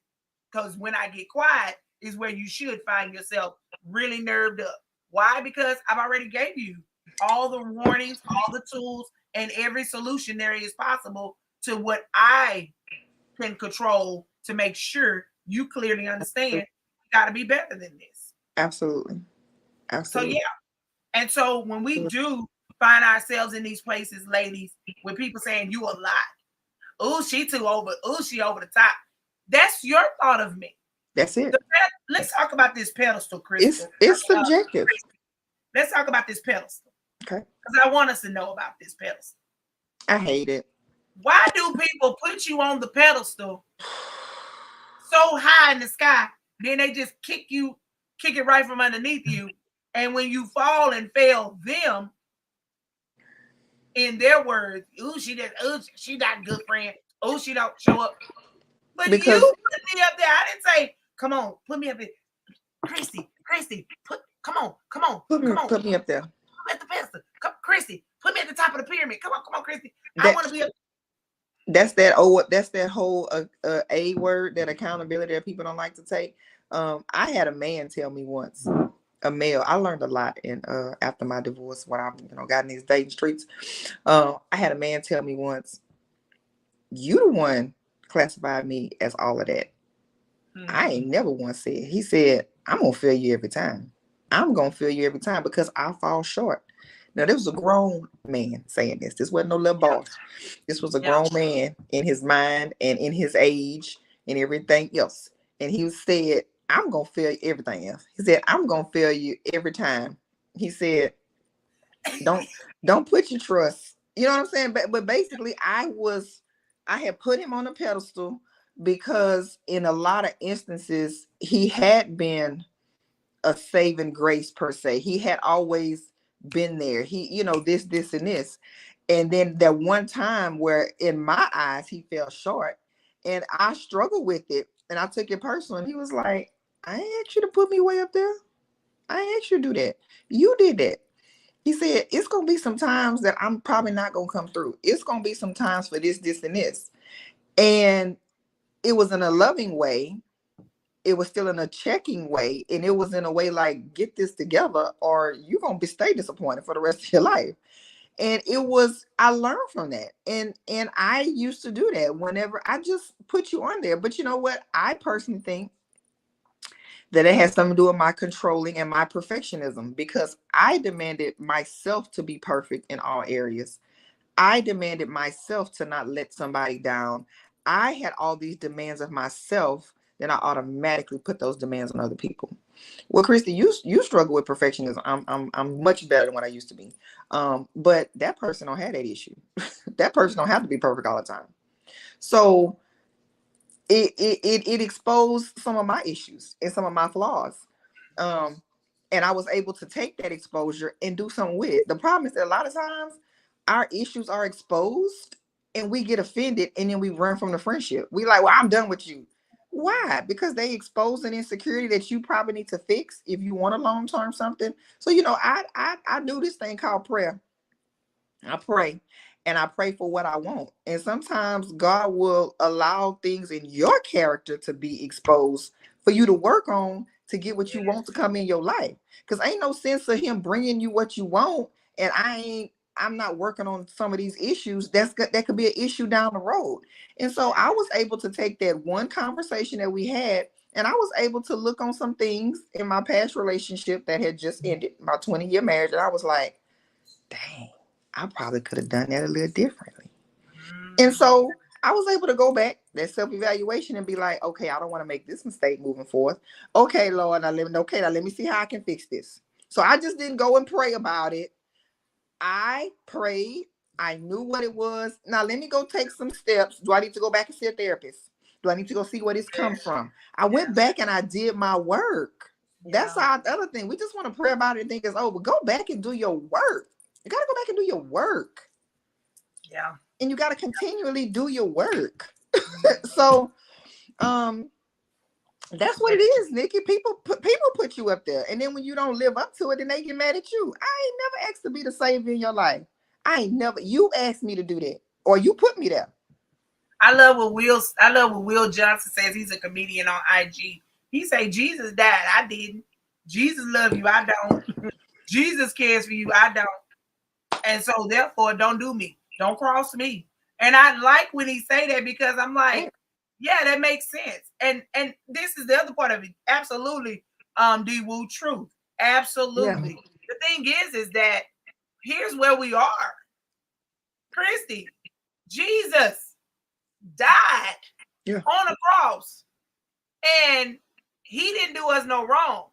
Because when I get quiet is where you should find yourself really nerved up. Why? Because I've already gave you all the warnings, all the tools, and every solution there is possible to what I can control to make sure you clearly understand you got to be better than this. Absolutely. Absolutely. So, yeah. And so when we do find ourselves in these places, ladies, with people saying you a lot, oh, she too over, oh, she over the top. That's your thought of me. That's it. Let's talk about this pedestal, Crystal. It's subjective. Let's talk about this pedestal. Okay. Because I want us to know about this pedestal. I hate it. Why do people put you on the pedestal so high in the sky, then they just kick it right from underneath you, and when you fall and fail them, in their words, ooh, she not a good friend. Oh, she don't show up. But because you put me up there. I didn't say, come on, put me up there. Kristi, come on. Put me up there. At the pedestal. Come, Kristi, put me at the top of the pyramid. Come on, Kristi. I want to be up. That's that whole A word, that accountability that people don't like to take. I had a man tell me once, a male. I learned a lot in after my divorce when I got in these dating streets. I had a man tell me once, you the one classified me as all of that. I ain't never once said. He said, I'm gonna fail you every time. I'm gonna fail you every time because I fall short. Now, this was a grown man saying this. This wasn't no little boss. This was a grown man in his mind and in his age and everything else. And he said, I'm going to fail you everything else. He said, I'm going to fail you every time. He said, don't put your trust. You know what I'm saying? But basically, I had put him on a pedestal because in a lot of instances, he had been a saving grace per se. He had always been there. He, this and this. And then that one time where in my eyes, he fell short and I struggled with it and I took it personal. And he was like, I ain't asked you to put me way up there. I ain't asked you to do that. You did that. He said, it's going to be some times that I'm probably not going to come through. It's going to be some times for this, and this. And it was in a loving way. It was still in a checking way, and it was in a way like, get this together or you're going to stay disappointed for the rest of your life. And I learned from that. And I used to do that whenever I just put you on there. But you know what? I personally think that it has something to do with my controlling and my perfectionism, because I demanded myself to be perfect in all areas. I demanded myself to not let somebody down. I had all these demands of myself, then I automatically put those demands on other people. Well, Kristi, you struggle with perfectionism. I'm much better than what I used to be. But that person don't have that issue. That person don't have to be perfect all the time. So it exposed some of my issues and some of my flaws. And I was able to take that exposure and do something with it. The problem is that a lot of times our issues are exposed and we get offended and then we run from the friendship. We like, well, I'm done with you. Why? Because they expose an insecurity that you probably need to fix if you want a long-term something. So, I do this thing called prayer. I pray and I pray for what I want. And sometimes God will allow things in your character to be exposed for you to work on to get what you want to come in your life. Because ain't no sense of him bringing you what you want and I'm not working on some of these issues. That could be an issue down the road. And so I was able to take that one conversation that we had, and I was able to look on some things in my past relationship that had just ended, my 20-year marriage. And I was like, dang, I probably could have done that a little differently. And so I was able to go back, that self-evaluation, and be like, okay, I don't want to make this mistake moving forth. Okay, Lord, now let me see how I can fix this. So I just didn't go and pray about it. I prayed. I knew what it was. Now let me go take some steps. Do I need to go back and see a therapist? Do I need to go see where this comes from? I went back and I did my work. That's our other thing. We just want to pray about it and think it's over. Go back and do your work. You got to go back and do your work. Yeah. and you got to continually do your work. So, that's what it is, Nikki. People put you up there, and then when you don't live up to it, then they get mad at you. I ain't never asked to be the savior in your life. You asked me to do that, or you put me there. I love what Will Johnson says. He's a comedian on IG. He say Jesus died, I didn't. Jesus love you, I don't. Jesus cares for you, I don't. And so therefore, don't do me. Don't cross me. And I like when he say that, because I'm like, yeah, that makes sense. And this is the other part of it. Absolutely, D Woo, truth. Absolutely. Yeah. The thing is that here's where we are. Kristi, Jesus died on a cross, and he didn't do us no wrong.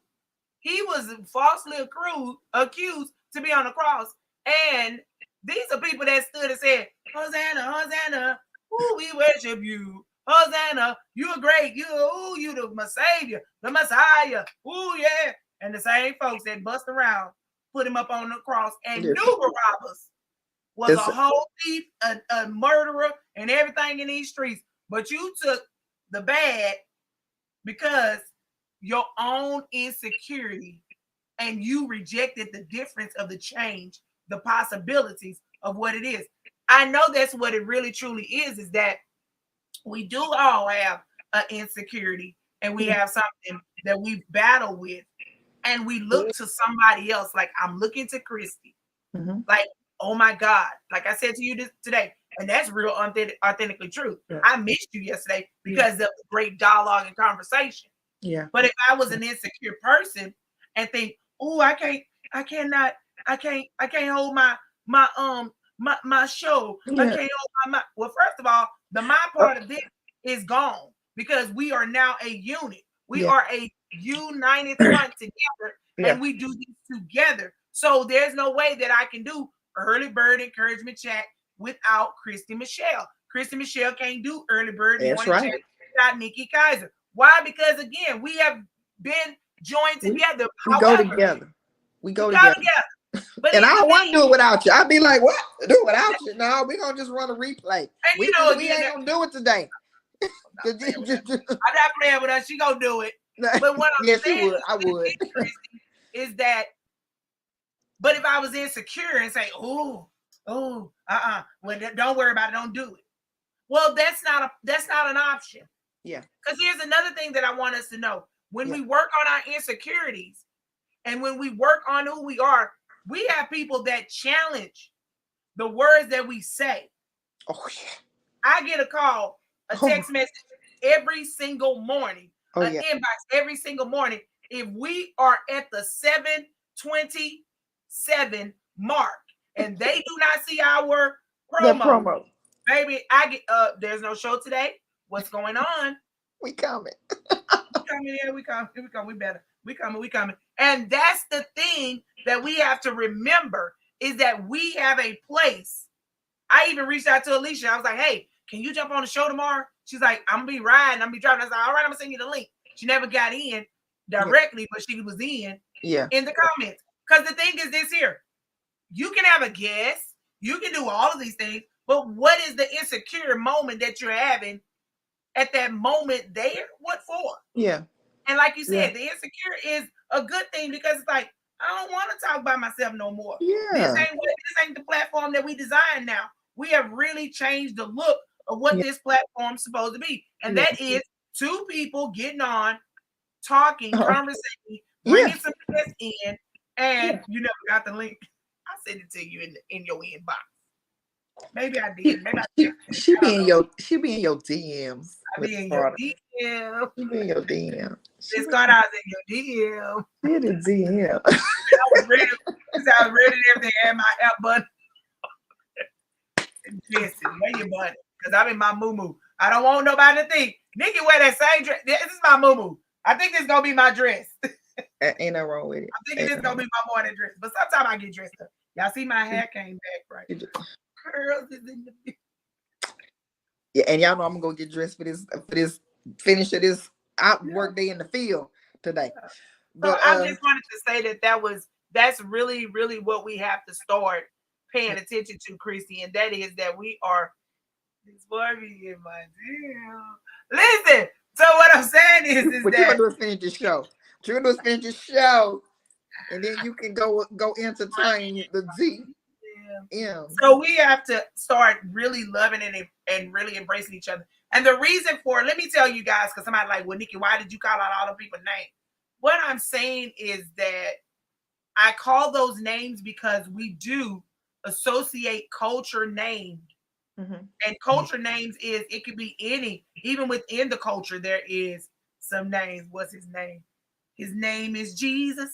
He was falsely accused to be on the cross. And these are people that stood and said, Hosanna, Hosanna, ooh, we worship you. Hosanna, you are great. You the Savior, the Messiah. Ooh, yeah. And the same folks that bust around, put him up on the cross, and knew Barabbas was a whole thief, a murderer, and everything in these streets. But you took the bad because your own insecurity, and you rejected the difference of the change, the possibilities of what it is. I know that's what it really truly is that we do all have an insecurity, and we have something that we battle with, and we look to somebody else. Like, I'm looking to Kristi. Like, oh my God, like I said to you today, and that's real authentically true. I missed you yesterday because of the great dialogue and conversation. But if I was an insecure person and think, oh, I can't hold my show. I can't hold my. Well, first of all, the my part of this is gone, because we are now a unit. We are a united front together, and we do this together. So there's no way that I can do early bird encouragement chat without Kristi Michelle. Kristi Michelle can't do early bird morning chat without Nikki Kaiser. Why? Because again, we have been joined together. We go together. But and I don't want to do it without you. I'd be like, what? Do it without you? No, we're going to just run a replay. And we ain't going to do it today. I'm not playing with her. She going to do it. But what I'm saying I would. Is that, but if I was insecure and say, well, don't worry about it. Don't do it. Well, that's not an option. Yeah. Because here's another thing that I want us to know. When we work on our insecurities, and when we work on who we are, we have people that challenge the words that we say. Oh, yeah. I get a call, a text message every single morning, an inbox every single morning. If we are at the 7:27 mark and they do not see our promo, baby, I get there's no show today. What's going on? We coming. We coming. We coming. And that's the thing that we have to remember, is that we have a place. I even reached out to Alicia. I was like, hey, can you jump on the show tomorrow? She's like, I'm gonna be riding, I'm gonna be driving. I was like, all right, I'm gonna send you the link. She never got in directly, but she was in the comments. Because the thing is this here, you can have a guest, you can do all of these things, but what is the insecure moment that you're having at that moment there? What for? Yeah. And like you said, the insecure is a good thing, because it's like, I don't want to talk by myself no more. Yeah. This ain't the platform that we designed now. We have really changed the look of what this platform's supposed to be. And that is two people getting on, talking, conversating, bringing some guests in, and you never got the link. I sent it to you in your inbox. Maybe I did. She be in your DMs. I be in your DM. She be in your DM. This card I was in your DM. She in the DM. I was ready and everything. I had my hair bun. Listen, wear your bun, because I'm in my moo-moo. I don't want nobody to think Nikki wear that same dress. This is my moo-moo. I think this is gonna be my dress. Ain't no wrong with it. I'm thinking this is gonna be my morning dress. But sometimes I get dressed up. Y'all see my hair came back, right? Curls is in the and y'all know I'm gonna get dressed for this finish of this work day in the field today. But I just wanted to say that's really, really what we have to start paying attention to, Kristi, and that is that we are This boy be in my deal. Listen. So what I'm saying is what that you're gonna do is finish the show. What you're gonna do is finish the show, and then you can go entertain the Z. Yeah. So we have to start really loving it and really embracing each other. And the reason for it, let me tell you guys, because somebody like, well, Nikki, why did you call out all the people's names? What I'm saying is that I call those names because we do associate culture named. Mm-hmm. And culture names is, it could be any, even within the culture, there is some names. What's his name? His name is Jesus.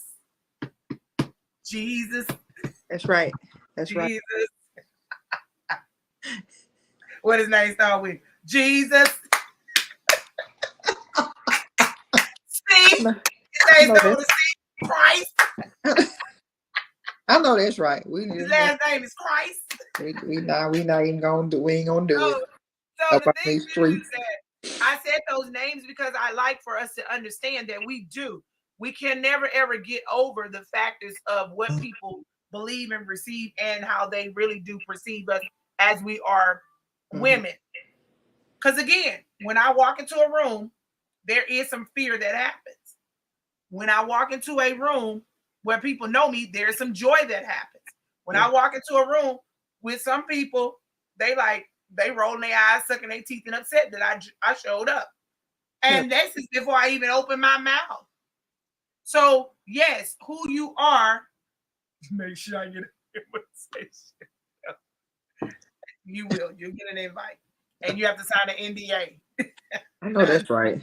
Jesus. That's right. That's Jesus. Right. What his name start with? Jesus. See? His name start with C. Christ. I know that's right. His last name is Christ. We not even gonna do. We ain't gonna do it. So the thing is that I said those names because I like for us to understand that we can never ever get over the factors of what people believe and receive and how they really do perceive us as we are women. Because again, when I walk into a room, there is some fear that happens. When I walk into a room where people know me, there's some joy that happens. When I walk into a room with some people, they rolling their eyes, sucking their teeth, and upset that I showed up. And this is before I even open my mouth. So yes, who you are, make sure I get an invitation. You will. You'll get an invite. And you have to sign an NDA. I know that's right.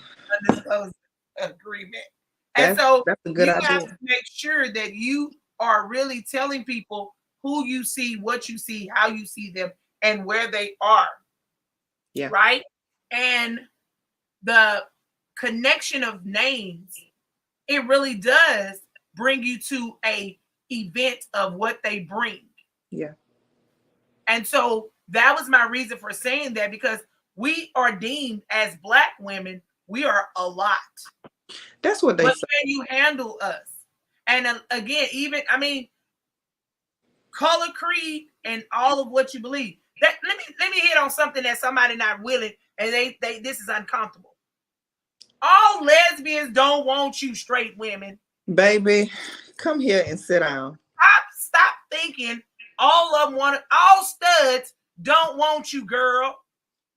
Undisclosed agreement. And so that's a good idea. Have to make sure that you are really telling people who you see, what you see, how you see them, and where they are. Yeah. Right? And the connection of names, it really does bring you to a event of what they bring. Yeah. And so that was my reason for saying that, because we are deemed as Black women, we are a lot. That's what they say. Can you handle us? And again, color, creed, and all of what you believe. Let me hit on something that somebody not willing, and they this is uncomfortable. All lesbians don't want you, straight women. Baby, come here and sit down. Stop thinking all of them want. All studs don't want you, girl.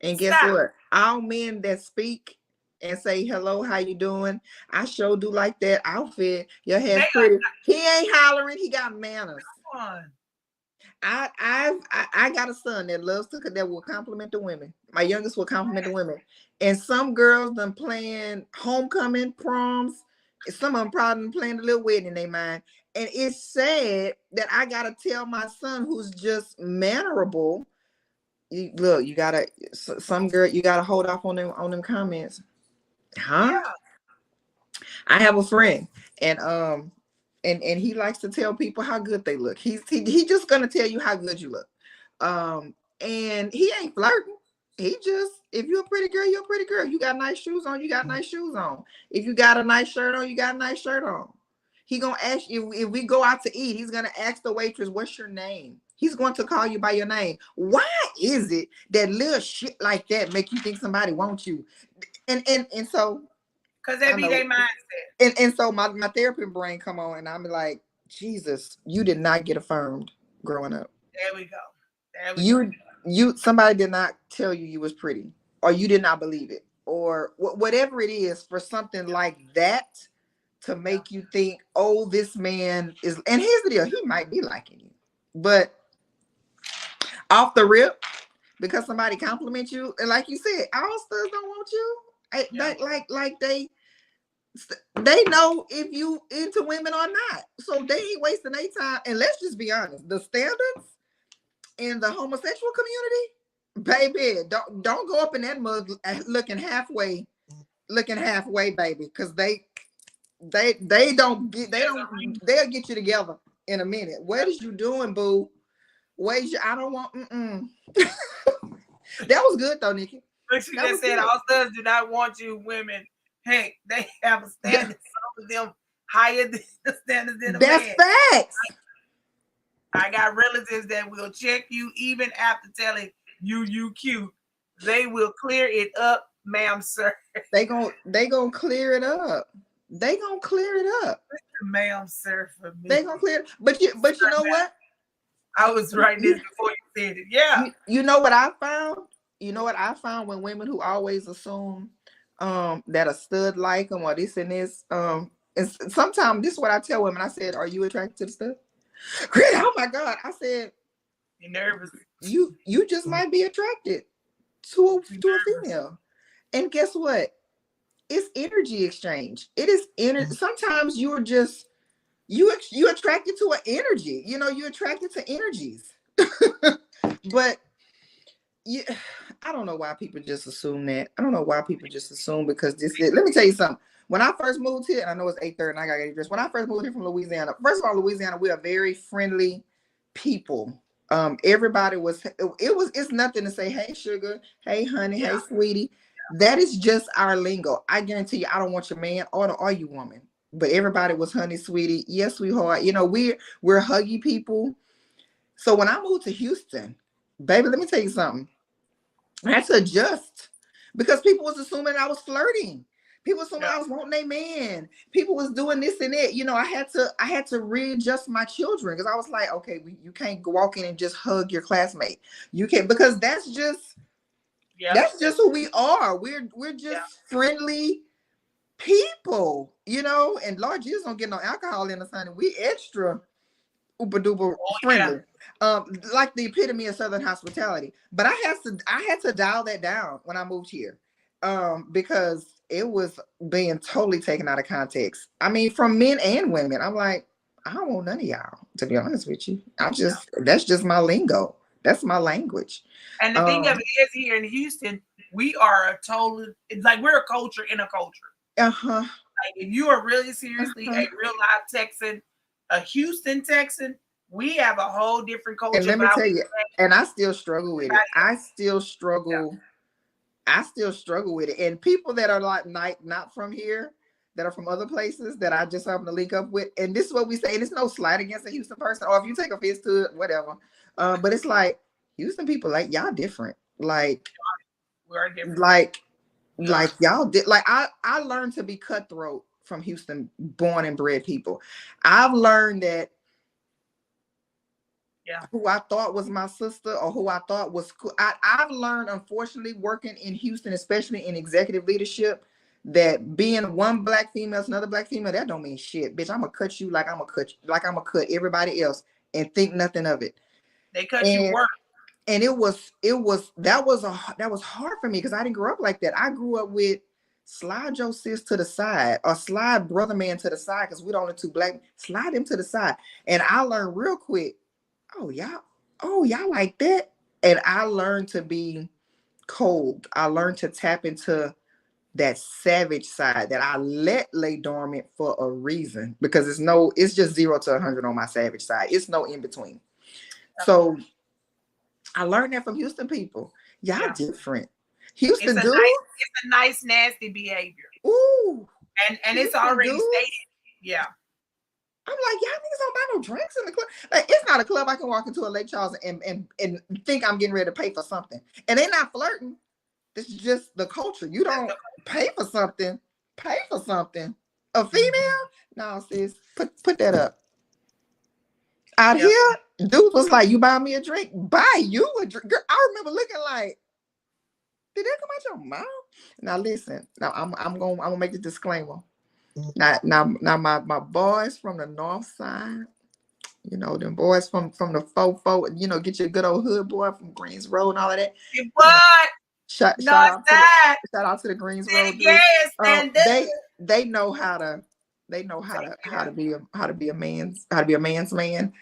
And guess what? All men that speak and say hello, how you doing? I sure do like that outfit. Your hair's pretty. He ain't hollering. He got manners. Come on. I got a son that will compliment the women. My youngest will compliment the women. And some girls done playing homecoming, proms. Some of them probably playing a little wedding in their mind. And it's sad that I gotta tell my son, who's just mannerable, you gotta hold off on them comments. Huh? Yeah. I have a friend, and he likes to tell people how good they look. He just gonna tell you how good you look. And he ain't flirting. He just, if you're a pretty girl, you're a pretty girl. You got nice shoes on, you got nice shoes on. If you got a nice shirt on, you got a nice shirt on. He gonna ask you, if we go out to eat, he's gonna ask the waitress, what's your name? He's going to call you by your name. Why is it that little shit like that make you think somebody wants you? And so, because that be their mindset. And so my therapy brain come on, and I'm like, Jesus, you did not get affirmed growing up. There we go. Somebody did not tell you was pretty, or you did not believe it, or whatever it is, for something like that to make you think, oh, this man is. And here's the deal: he might be liking you, but off the rip, because somebody compliments you, and like you said, all studs don't want you. They know if you into women or not, so they ain't wasting their time. And let's just be honest: the standards in the homosexual community, baby, don't go up in that mug looking halfway, baby, because they'll get you together in a minute. What is you doing, boo? I don't want. That was good though, Nikki. But she just said all studs do not want you, women. Hey, they have a standard. Some of them higher than the standards in a man. That's facts. I got relatives that will check you even after telling you cute. They will clear it up, ma'am, sir. They gonna clear it up. They gonna clear it up. Ma'am, sir, for me. They gonna clear it. But you know what? I was writing this before you said it. Yeah. You know what I found? You know what I found when women who always assume that a stud like them or this and this, and sometimes this is what I tell women. I said, "Are you attracted to the stud?" Oh my God! I said, "You're nervous. You just might be attracted to a female." And guess what? It's energy exchange. It is energy. Sometimes you're just you attracted to an energy. You know, you're attracted to energies. But I don't know why people just assume that. I don't know why people just assume because let me tell you something. When I first moved here, and I know it's 8:30 and I gotta get dressed. When I first moved here from Louisiana, first of all, Louisiana, we are very friendly people. Everybody it's nothing to say, hey sugar, hey honey, hey sweetie. That is just our lingo. I guarantee you, I don't want your man or are you woman. But everybody was honey, sweetie, yes, sweetheart. You know, we're huggy people. So when I moved to Houston, baby, let me tell you something. I had to adjust because people was assuming I was flirting. People assuming I was wanting a man. People was doing this and that. You know, I had to readjust my children because I was like, okay, you can't walk in and just hug your classmate. You can't, because that's just who we are. We're just friendly people, you know. And Lord Jesus don't get no alcohol in us, honey. We extra uber duper friendly. Like the epitome of Southern hospitality. But I had to dial that down when I moved here. Because it was being totally taken out of context. I mean, from men and women. I'm like, I don't want none of y'all, to be honest with you. That's just my lingo. That's my language. And the thing of it is, here in Houston, we are it's like we're a culture in a culture. Like if you are really seriously a real life Texan, a Houston Texan, we have a whole different culture. And let me tell you, and I still struggle with it. I still struggle with it. And people that are like not from here, that are from other places that I just happen to link up with. And this is what we say, and it's no slight against a Houston person, or if you take offense to it, whatever. But it's like Houston people, like y'all different. Like we're different. Like y'all did. Like I learned to be cutthroat from Houston born and bred people. I've learned that who I thought was my sister or who I thought was cool. I've learned, unfortunately, working in Houston, especially in executive leadership, that being one black female is another black female, that don't mean shit. Bitch, I'm gonna cut you like I'm gonna cut everybody else and think nothing of it. They cut you work. And that was hard for me because I didn't grow up like that. I grew up with slide your sis to the side or slide brother man to the side because we're the only two black. Slide him to the side. And I learned real quick, y'all like that. And I learned to be cold. I learned to tap into that savage side that I let lay dormant for a reason because it's just 0 to 100 on my savage side. It's no in between. So I learned that from Houston people. Y'all different. Houston dudes. It's a nice, nasty behavior. Ooh. And it's already stated. Yeah. I'm like, y'all niggas don't buy no drinks in the club. Like, it's not a club I can walk into a Lake Charles and think I'm getting ready to pay for something. And they're not flirting. This is just the culture. You don't pay for something. Pay for something. A female? No, sis. Put that up. Out here, dude was like, you buy me a drink? Buy you a drink. Girl, I remember looking like, did that come out your mouth? Now listen. Now I'm gonna make the disclaimer. Now my boys from the north side, you know, them boys from the fo, you know, get your good old hood boy from Greens Road and all of that. What? Shout out to the Greens Road. Yes, they know how to be a man's man.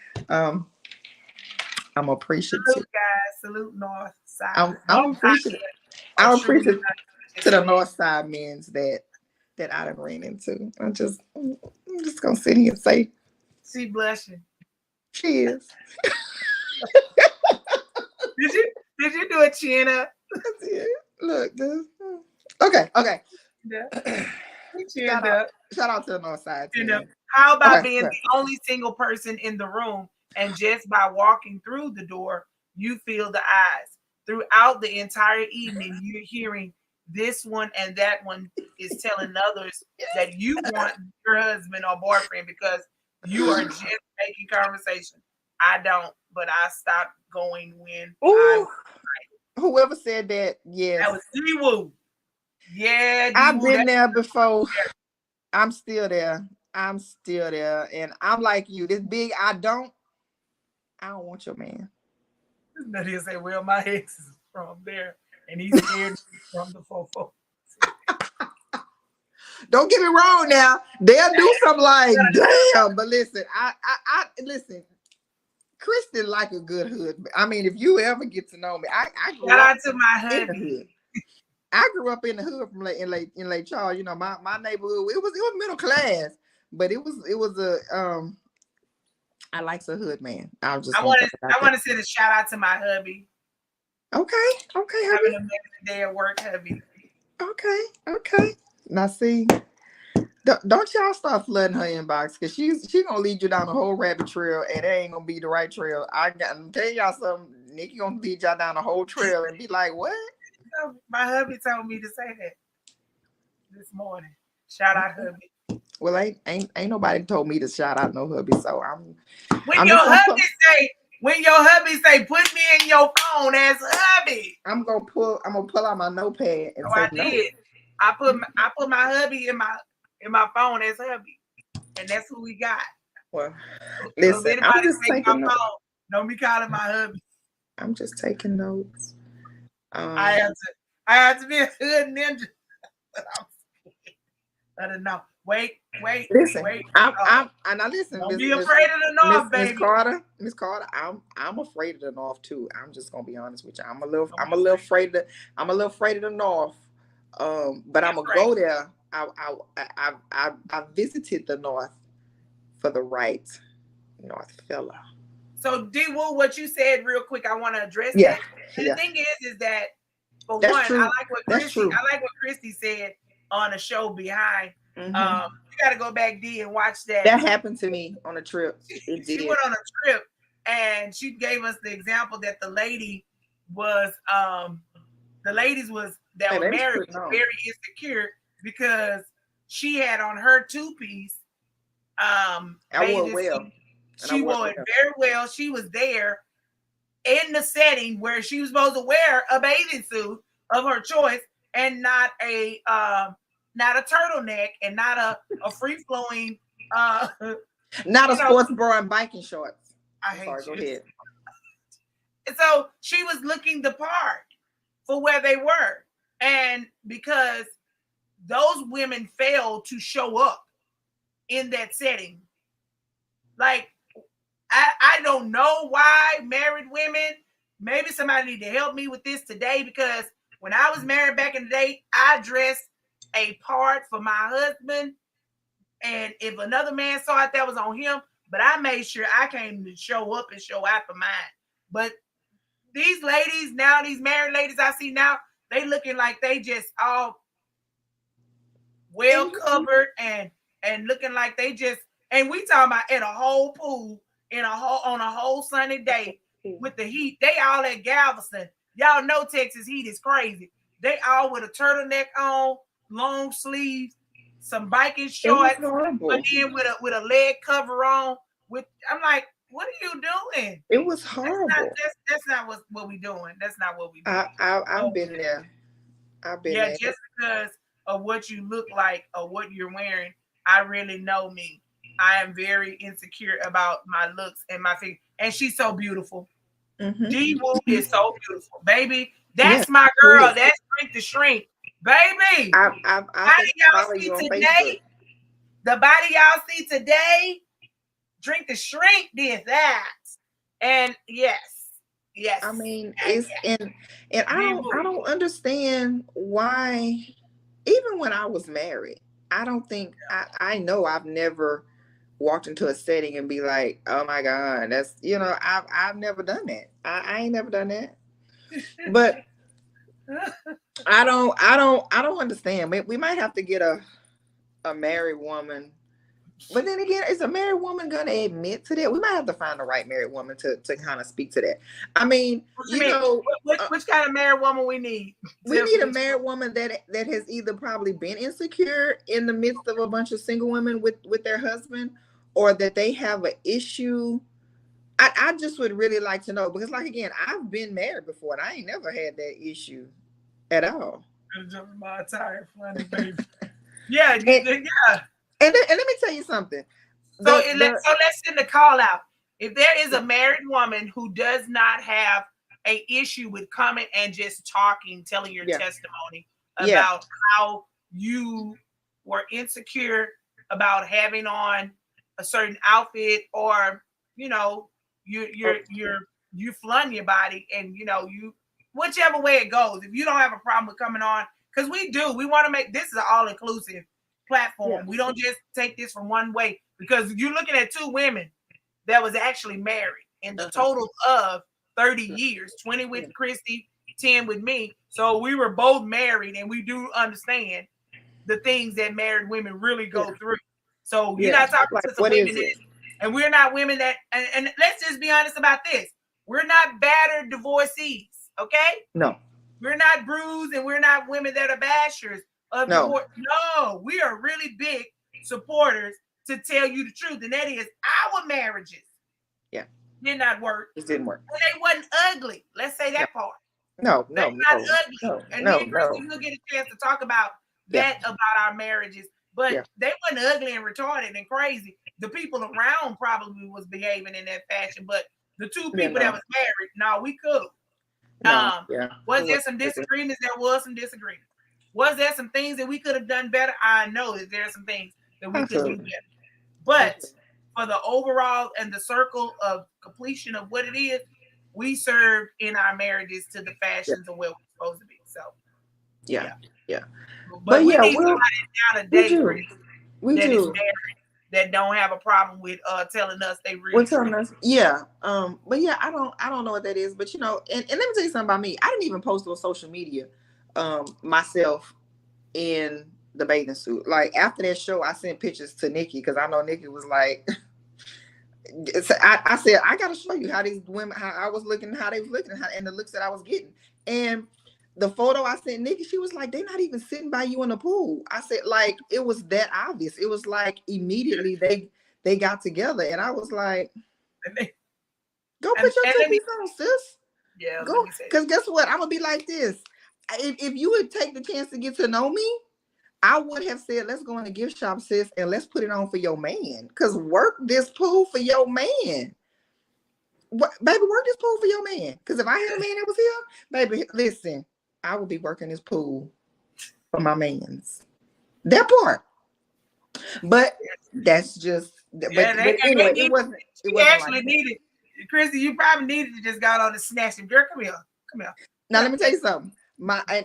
I'm appreciative. Salute, guys. Salute North Side. I'm appreciative. I'm appreciative to the North Side men's that I done ran into. I'm just gonna sit here and say, she blushing. She is. Did you do a chin up? Look, this. Okay. Yeah. Shout out to the North Side. How about being the only single person in the room, and just by walking through the door, you feel the eyes? throughout the entire evening, you're hearing this one and that one is telling others that you want your husband or boyfriend because you are just making conversation. I don't, but I stopped going when whoever said that, yes. That was D-Woo. Yeah, I've been there before. I'm still there. I'm still there. And I'm like you, this big, I don't want your man. He'll say, well, my ex is from there and he's scared from the fofo. Don't get me wrong now. They'll do something like, damn. But listen, I listen. Kristi like a good hood. I mean, if you ever get to know me, I grew Shout up out to my hubby. I grew up in the hood from in Lake Charles. You know, my neighborhood, it was middle class, but it was a I like a hood man. I want to send a shout out to my hubby. Okay, hubby. Having a amazing day at work, hubby. Okay. Now see, don't y'all start flooding her inbox because she's gonna lead you down a whole rabbit trail and it ain't gonna be the right trail. I'm telling y'all something. Nikki gonna lead y'all down a whole trail and be like, what? My hubby told me to say that this morning. Shout out, hubby. Well, ain't nobody told me to shout out no hubby, so When your hubby say, put me in your phone as hubby. I'm gonna pull out my notepad and I did. I put my hubby in my phone as hubby, and that's who we got. Well, listen, I'm just taking notes. Don't be calling my hubby. I'm just taking notes. I have to be a hood ninja. I don't know. Wait. Listen, wait. I'm now listen. Don't be afraid of the North, baby. Miss Carter, I'm afraid of the North too. I'm just gonna be honest with you. I'm a little afraid of the North. But I'm gonna go there. I visited the North for the right North fella. So D-Woo, what you said real quick, I want to address that. And the thing is that for That's one, true. I like what Kristi said on the show behind. You gotta go back, D, and watch that. That happened to me on a trip. She went on a trip and she gave us the example that the lady was were married were very insecure because she had on her two-piece. I wore it well. She wore it very well. She was there in the setting where she was supposed to wear a bathing suit of her choice and not a turtleneck and not a free-flowing not a sports bra and biking shorts. Go ahead. And so she was looking the part for where they were. And because those women failed to show up in that setting. Like, I don't know why married women, maybe somebody need to help me with this today, because when I was married back in the day, I dressed a part for my husband. And if another man saw it, that was on him. But I made sure I came to show up and show out for mine. But these ladies now, these married ladies I see now, they looking like they just all well covered and looking like they just, and we talking about at a whole pool on a whole sunny day with the heat. They all at Galveston. Y'all know Texas heat is crazy. They all with a turtleneck on, long sleeves, some biking shorts, and then with a leg cover on. I'm like, what are you doing? It was horrible. That's not what we doing. That's not what we doing. I've been there. There. Just because of what you look like or what you're wearing, I really know me. I am very insecure about my looks and my figure. And she's so beautiful. D-Woo is so beautiful. Baby, that's my girl. That's Drink the Shrink. Baby, the body y'all see today, Drink the Shrink did that. And yes. I mean, it's and I don't understand why, even when I was married, I don't think I know I've never walked into a setting and be like, oh my God, that's I've never done that. I ain't never done that. But I don't understand. We might have to get a married woman But then again, is a married woman going to admit to that? We might have to find the right married woman to kind of speak to that. I mean, you know, which kind of married woman we need? We need a married woman that has either probably been insecure in the midst of a bunch of single women with their husband, or that they have an issue. I just would really like to know, because, like, again, I've been married before and I ain't never had that issue at all. My tire funny, baby. Yeah, and let me tell you something. So let's send the call out. If there is a married woman who does not have a issue with coming and just talking, telling your testimony about how you were insecure about having on a certain outfit, or you know, you flung your body, and you know, you whichever way it goes. If you don't have a problem with coming on, because we want to make this is an all-inclusive platform. We don't just take this from one way, because you're looking at two women that was actually married in the total of 30 years, 20 with Kristi, 10 with me. So we were both married, and we do understand the things that married women really go through. So you're not talking to some women and we're not women that, and let's just be honest about this. We're not battered divorcees, okay? No. We're not bruised, and we're not women that are bashers of divorce. No, we are really big supporters to tell you the truth, and that is our marriages did not work. It didn't work. And they wasn't ugly. Let's say that part. No, they're not ugly. And me and Kristi will get a chance to talk about that about our marriages. But they wasn't ugly and retarded and crazy. The people around probably was behaving in that fashion, but the two people that was married, no, we could. Was there some disagreements? There was some disagreements. Was there some things that we could have done better? I know that there are some things that we could do better. But for the overall and the circle of completion of what it is, we serve in our marriages to the fashions of where we're supposed to be. So, But we need somebody down to date that is married, that don't have a problem with telling us they really. Telling us, but I don't know what that is. But you know, and let me tell you something about me. I didn't even post on social media myself in the bathing suit. Like, after that show, I sent pictures to Nikki, because I know Nikki was like, I said, I gotta show you how these women, how I was looking, how they was looking, and the looks that I was getting. And the photo I sent Nikki, she was like, they're not even sitting by you in the pool. I said, like, it was that obvious. It was like immediately they got together, and I was like, go put your two piece on, sis. Yeah, go, because guess what? I'm gonna be like this. If you would take the chance to get to know me, I would have said, let's go in the gift shop, sis, and let's put it on for your man. Because work this pool for your man. Baby, work this pool for your man. Because if I had a man that was here, baby, listen, I would be working this pool for my mans. That part. But that's just, anyway, it wasn't. You actually needed, Kristi, you probably needed to just got on the snatch him. Girl, come here. Now, let me tell you something.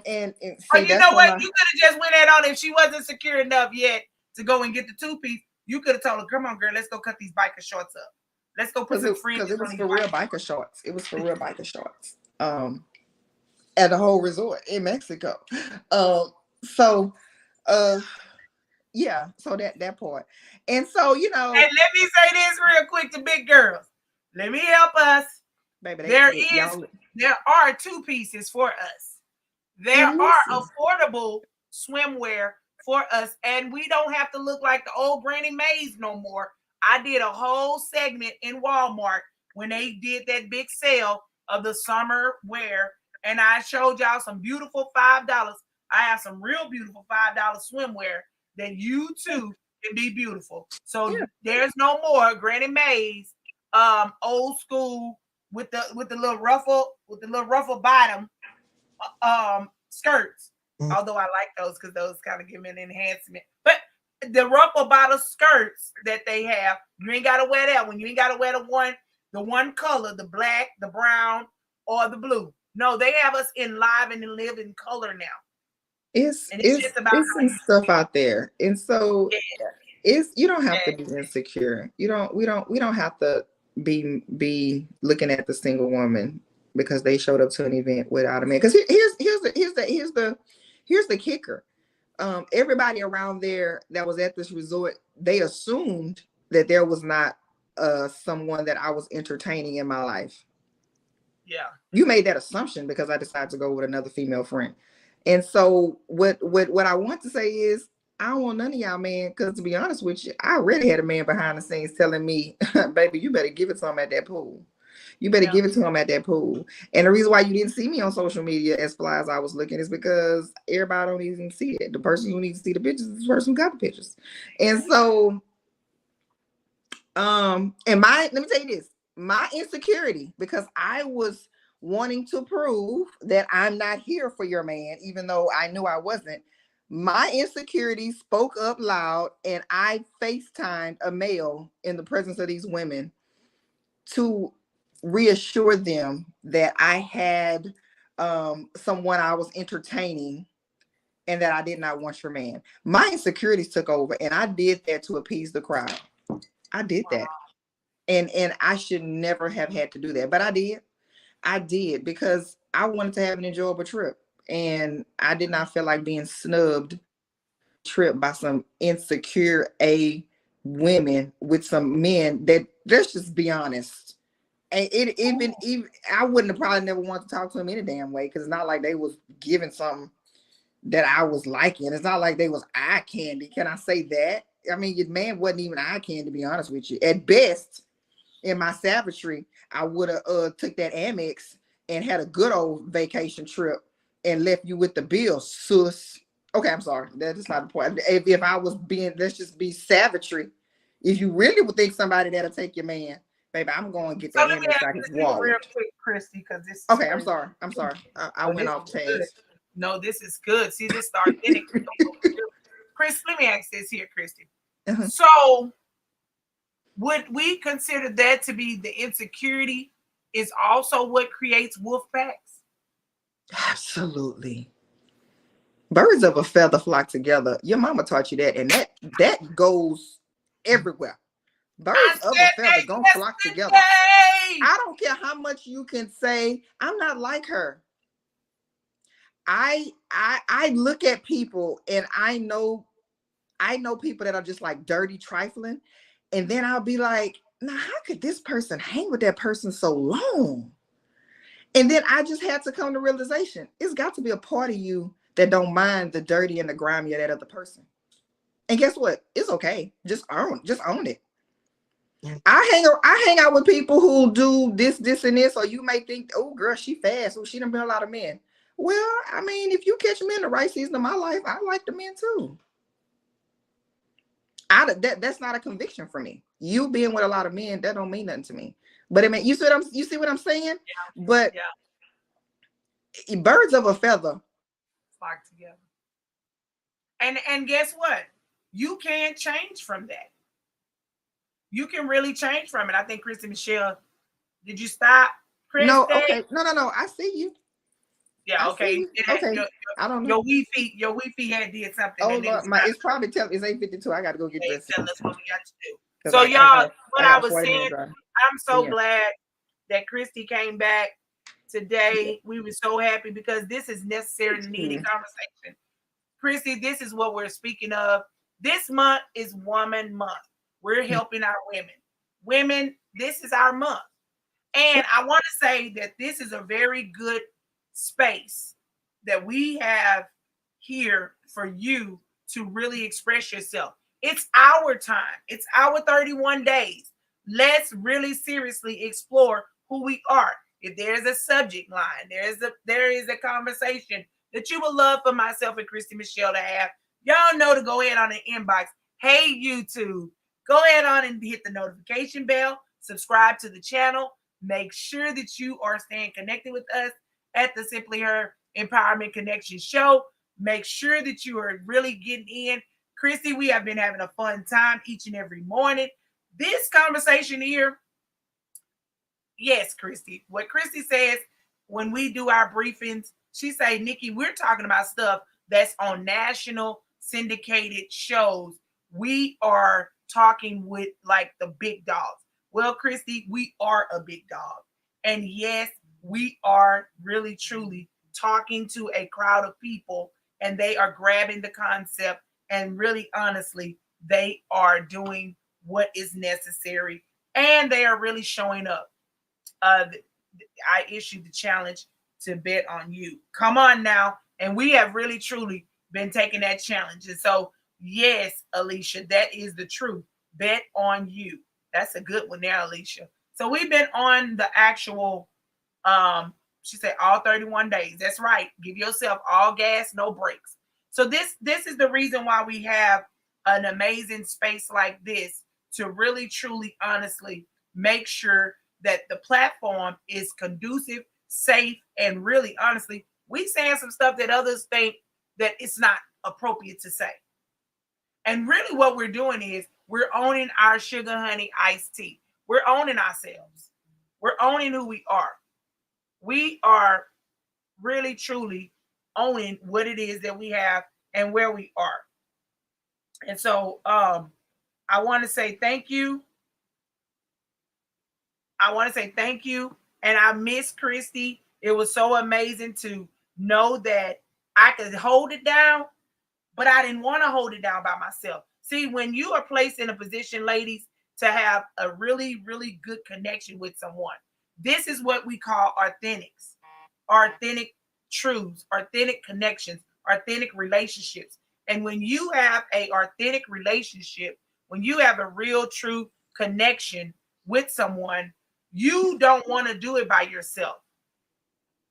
And see, you know what? You could have just went that on if she wasn't secure enough yet to go and get the two-piece. You could have told her, "Come on, girl, let's go cut these biker shorts up. Let's go put some fringes." Because it was for real biker shorts. It was for real biker shorts. At the whole resort in Mexico. So that part. And so, you know. And let me say this real quick to big girls. Let me help us. Baby, there are two pieces for us. There are affordable swimwear for us, and we don't have to look like the old Granny Mays no more. I did a whole segment in Walmart when they did that big sale of the summer wear, and I showed y'all some beautiful $5. I have some real beautiful $5 swimwear that you too can be beautiful. So there's no more Granny Mays, old school with the little ruffle bottom skirts. Although I like those because those kind of give me an enhancement. But the ruffle bottom skirts that they have, you ain't gotta wear that one. You ain't gotta wear the one color, the black, the brown, or the blue. No, they have us in live and live in color now. It's just about some stuff out there, and so you don't have to be insecure. We don't have to be looking at the single woman because they showed up to an event without a man. Because here's the kicker. everybody around there that was at this resort, they assumed that there was not someone that I was entertaining in my life. Yeah. You made that assumption because I decided to go with another female friend. And so what I want to say is, I don't want none of y'all, man, because to be honest with you, I already had a man behind the scenes telling me, baby, you better give it to him at that pool. You better give it to him at that pool. And the reason why you didn't see me on social media as fly as I was looking is because everybody don't even see it. The person who needs to see the pictures is the person who got the pictures. And so, and let me tell you this, my insecurity, because I was wanting to prove that I'm not here for your man, even though I knew I wasn't. My insecurity spoke up loud, and I FaceTimed a male in the presence of these women to reassure them that I had someone I was entertaining and that I did not want your man. My insecurities took over, and I did that to appease the crowd. I did that. And I should never have had to do that, but I did. I did because I wanted to have an enjoyable trip, and I did not feel like being snubbed trip by some insecure women with some men that, let's just be honest. And even I wouldn't have probably never wanted to talk to them any damn way, because it's not like they was giving something that I was liking. It's not like they was eye candy. Can I say that? I mean, your man wasn't even eye candy, to be honest with you. At best, in my savagery, I would have took that Amex and had a good old vacation trip and left you with the bill, sus. Okay, I'm sorry. That is not the point. If I was being, let's just be savagery. If you really would think somebody that'll take your man, baby, I'm going to get that Amex out his wallet. Real quick, Kristi, because this. Okay, I'm sorry. I went off task. No, this is good. See, this is authentic. Chris, let me ask this here, Kristi. So, would we consider that to be the insecurity is also what creates wolf packs? Absolutely. Birds of a feather flock together. Your mama taught you that, and that goes everywhere. Birds of a feather gonna flock together. I don't care how much you can say, I'm not like her. I look at people, and I know people that are just like dirty trifling, and then I'll be like, now how could this person hang with that person so long? And then I just had to come to realization, it's got to be a part of you that don't mind the dirty and the grimy of that other person. And guess what? It's okay. Just own it. I hang out with people who do this, and this, or you may think, oh girl, she fast. Oh, she done been a lot of men. Well, I mean, if you catch me in the right season of my life, I like the men too. That's not a conviction for me. You being with a lot of men, that don't mean nothing to me. But I mean, you see what I'm saying? Yeah. But birds of a feather flock together. And guess what? You can't change from that. You can really change from it. I think Kristi Michelle, did you stop? Kristi? No, okay. No. I see you. Yeah, okay. Okay. I don't know. Your Wi-Fi had did something. Oh Lord, it's probably it's 8:52. I got to go get dressed. Tell us what we got to do. So y'all, what I was saying, I'm so glad that Kristi came back today. We were so happy because this is necessary and needed conversation. Kristi, this is what we're speaking of. This month is Woman Month. We're helping our women. Women, this is our month. And I want to say that this is a very good space that we have here for you to really express yourself. It's our time. It's our 31 days. Let's really seriously explore who we are. If there's a subject line, there is a conversation that you would love for myself and Kristi Michelle to have, y'all know to go ahead on the inbox. Hey, YouTube, go ahead on and hit the notification bell, subscribe to the channel. Make sure that you are staying connected with us at the Simply Her Empowerment Connection show. Make sure that you are really getting in. Kristi, we have been having a fun time each and every morning. This conversation here, yes, Kristi, what Kristi says when we do our briefings, she say, Nikki, we're talking about stuff that's on national syndicated shows. We are talking with like the big dogs. Well, Kristi, we are a big dog. And yes, we are really, truly talking to a crowd of people and they are grabbing the concept, and really honestly, they are doing what is necessary, and they are really showing up. I issued the challenge to bet on you. Come on now. And we have really truly been taking that challenge. And so, yes, Alicia, that is the truth. Bet on you. That's a good one there, Alicia. So we've been on the actual, she said all 31 days. That's right. Give yourself all gas, no brakes. So this is the reason why we have an amazing space like this, to really truly honestly make sure that the platform is conducive, safe, and really honestly, we saying some stuff that others think that it's not appropriate to say. And really what we're doing is we're owning our sugar honey iced tea. We're owning ourselves. We're owning who we are. We are really truly owning what it is that we have and where we are. And so I want to say thank you. I want to say thank you. And I miss Kristi. It was so amazing to know that I could hold it down, but I didn't want to hold it down by myself. See, when you are placed in a position, ladies, to have a really, really good connection with someone, this is what we call authentics, authentic truths, authentic connections, authentic relationships. And when you have a authentic relationship, when you have a real, true connection with someone, you don't want to do it by yourself.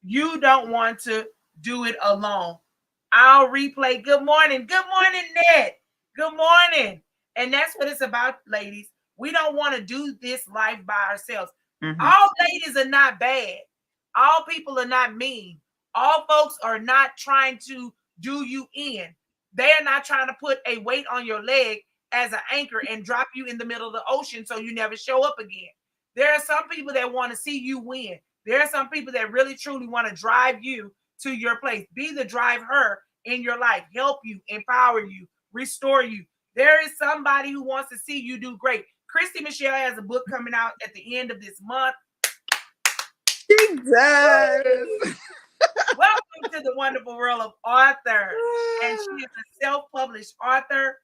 You don't want to do it alone. I'll replay. Good morning. Good morning, Ned. Good morning. And that's what it's about, ladies. We don't want to do this life by ourselves. Mm-hmm. All ladies are not bad. All people are not mean. All folks are not trying to do you in. They are not trying to put a weight on your leg as an anchor and drop you in the middle of the ocean so you never show up again. There are some people that want to see you win. There are some people that really truly want to drive you to your place. Be the driver in your life. Help you, empower you, restore you. There is somebody who wants to see you do great. Kristi Michelle has a book coming out at the end of this month. She does. Welcome to the wonderful world of author. And she is a self-published author.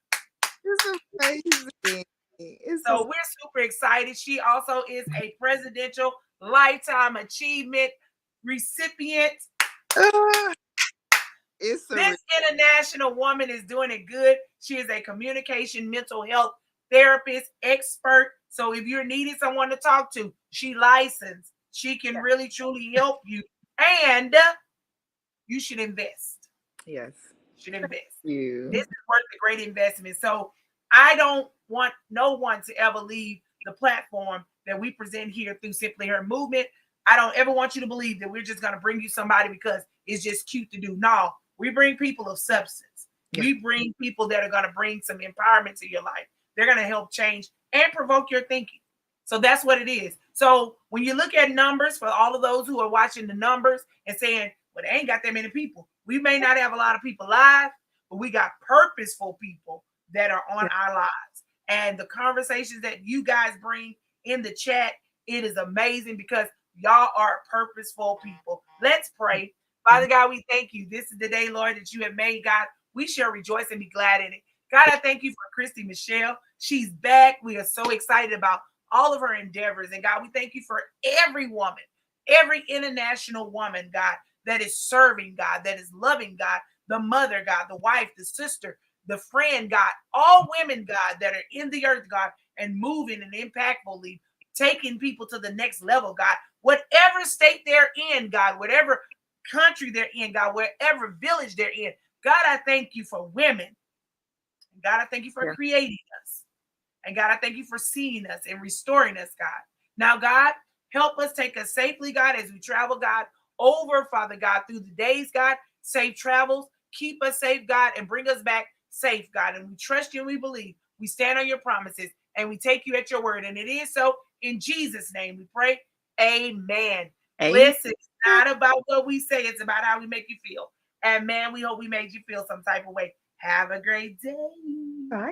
It's amazing. So we're super excited. She also is a presidential lifetime achievement recipient. This international woman is doing it good. She is a communication mental health therapist expert. So if you're needing someone to talk to, she licensed. She can really truly help you. And you should invest. Yes. You should invest. You. This is worth a great investment. So I don't want no one to ever leave the platform that we present here through Simply Her Movement. I don't ever want you to believe that we're just going to bring you somebody because it's just cute to do. No, we bring people of substance. Yes. We bring people that are going to bring some empowerment to your life. They're going to help change and provoke your thinking. So that's what it is. So when you look at numbers, for all of those who are watching the numbers and saying, well, they ain't got that many people. We may not have a lot of people live, but we got purposeful people that are on our lives. And the conversations that you guys bring in the chat, it is amazing because y'all are purposeful people. Let's pray. Father God, we thank you. This is the day, Lord, that you have made, God. We shall rejoice and be glad in it. God, I thank you for Kristi Michelle. She's back. We are so excited about all of her endeavors. And God, we thank you for every woman, every international woman, God, that is serving, God, that is loving, God, the mother, God, the wife, the sister, the friend, God, all women, God, that are in the earth, God, and moving and impactfully taking people to the next level, God, whatever state they're in, God, whatever country they're in, God, wherever village they're in. God, I thank you for women. God, I thank you for creating us. And God, I thank you for seeing us and restoring us, God. Now, God, help us take us safely, God, as we travel, God, over, Father God, through the days, God, safe travels. Keep us safe, God, and bring us back safe, God. And we trust you and we believe. We stand on your promises and we take you at your word. And it is so in Jesus' name we pray. Amen. Listen, it's not about what we say. It's about how we make you feel. And man, we hope we made you feel some type of way. Have a great day. Bye.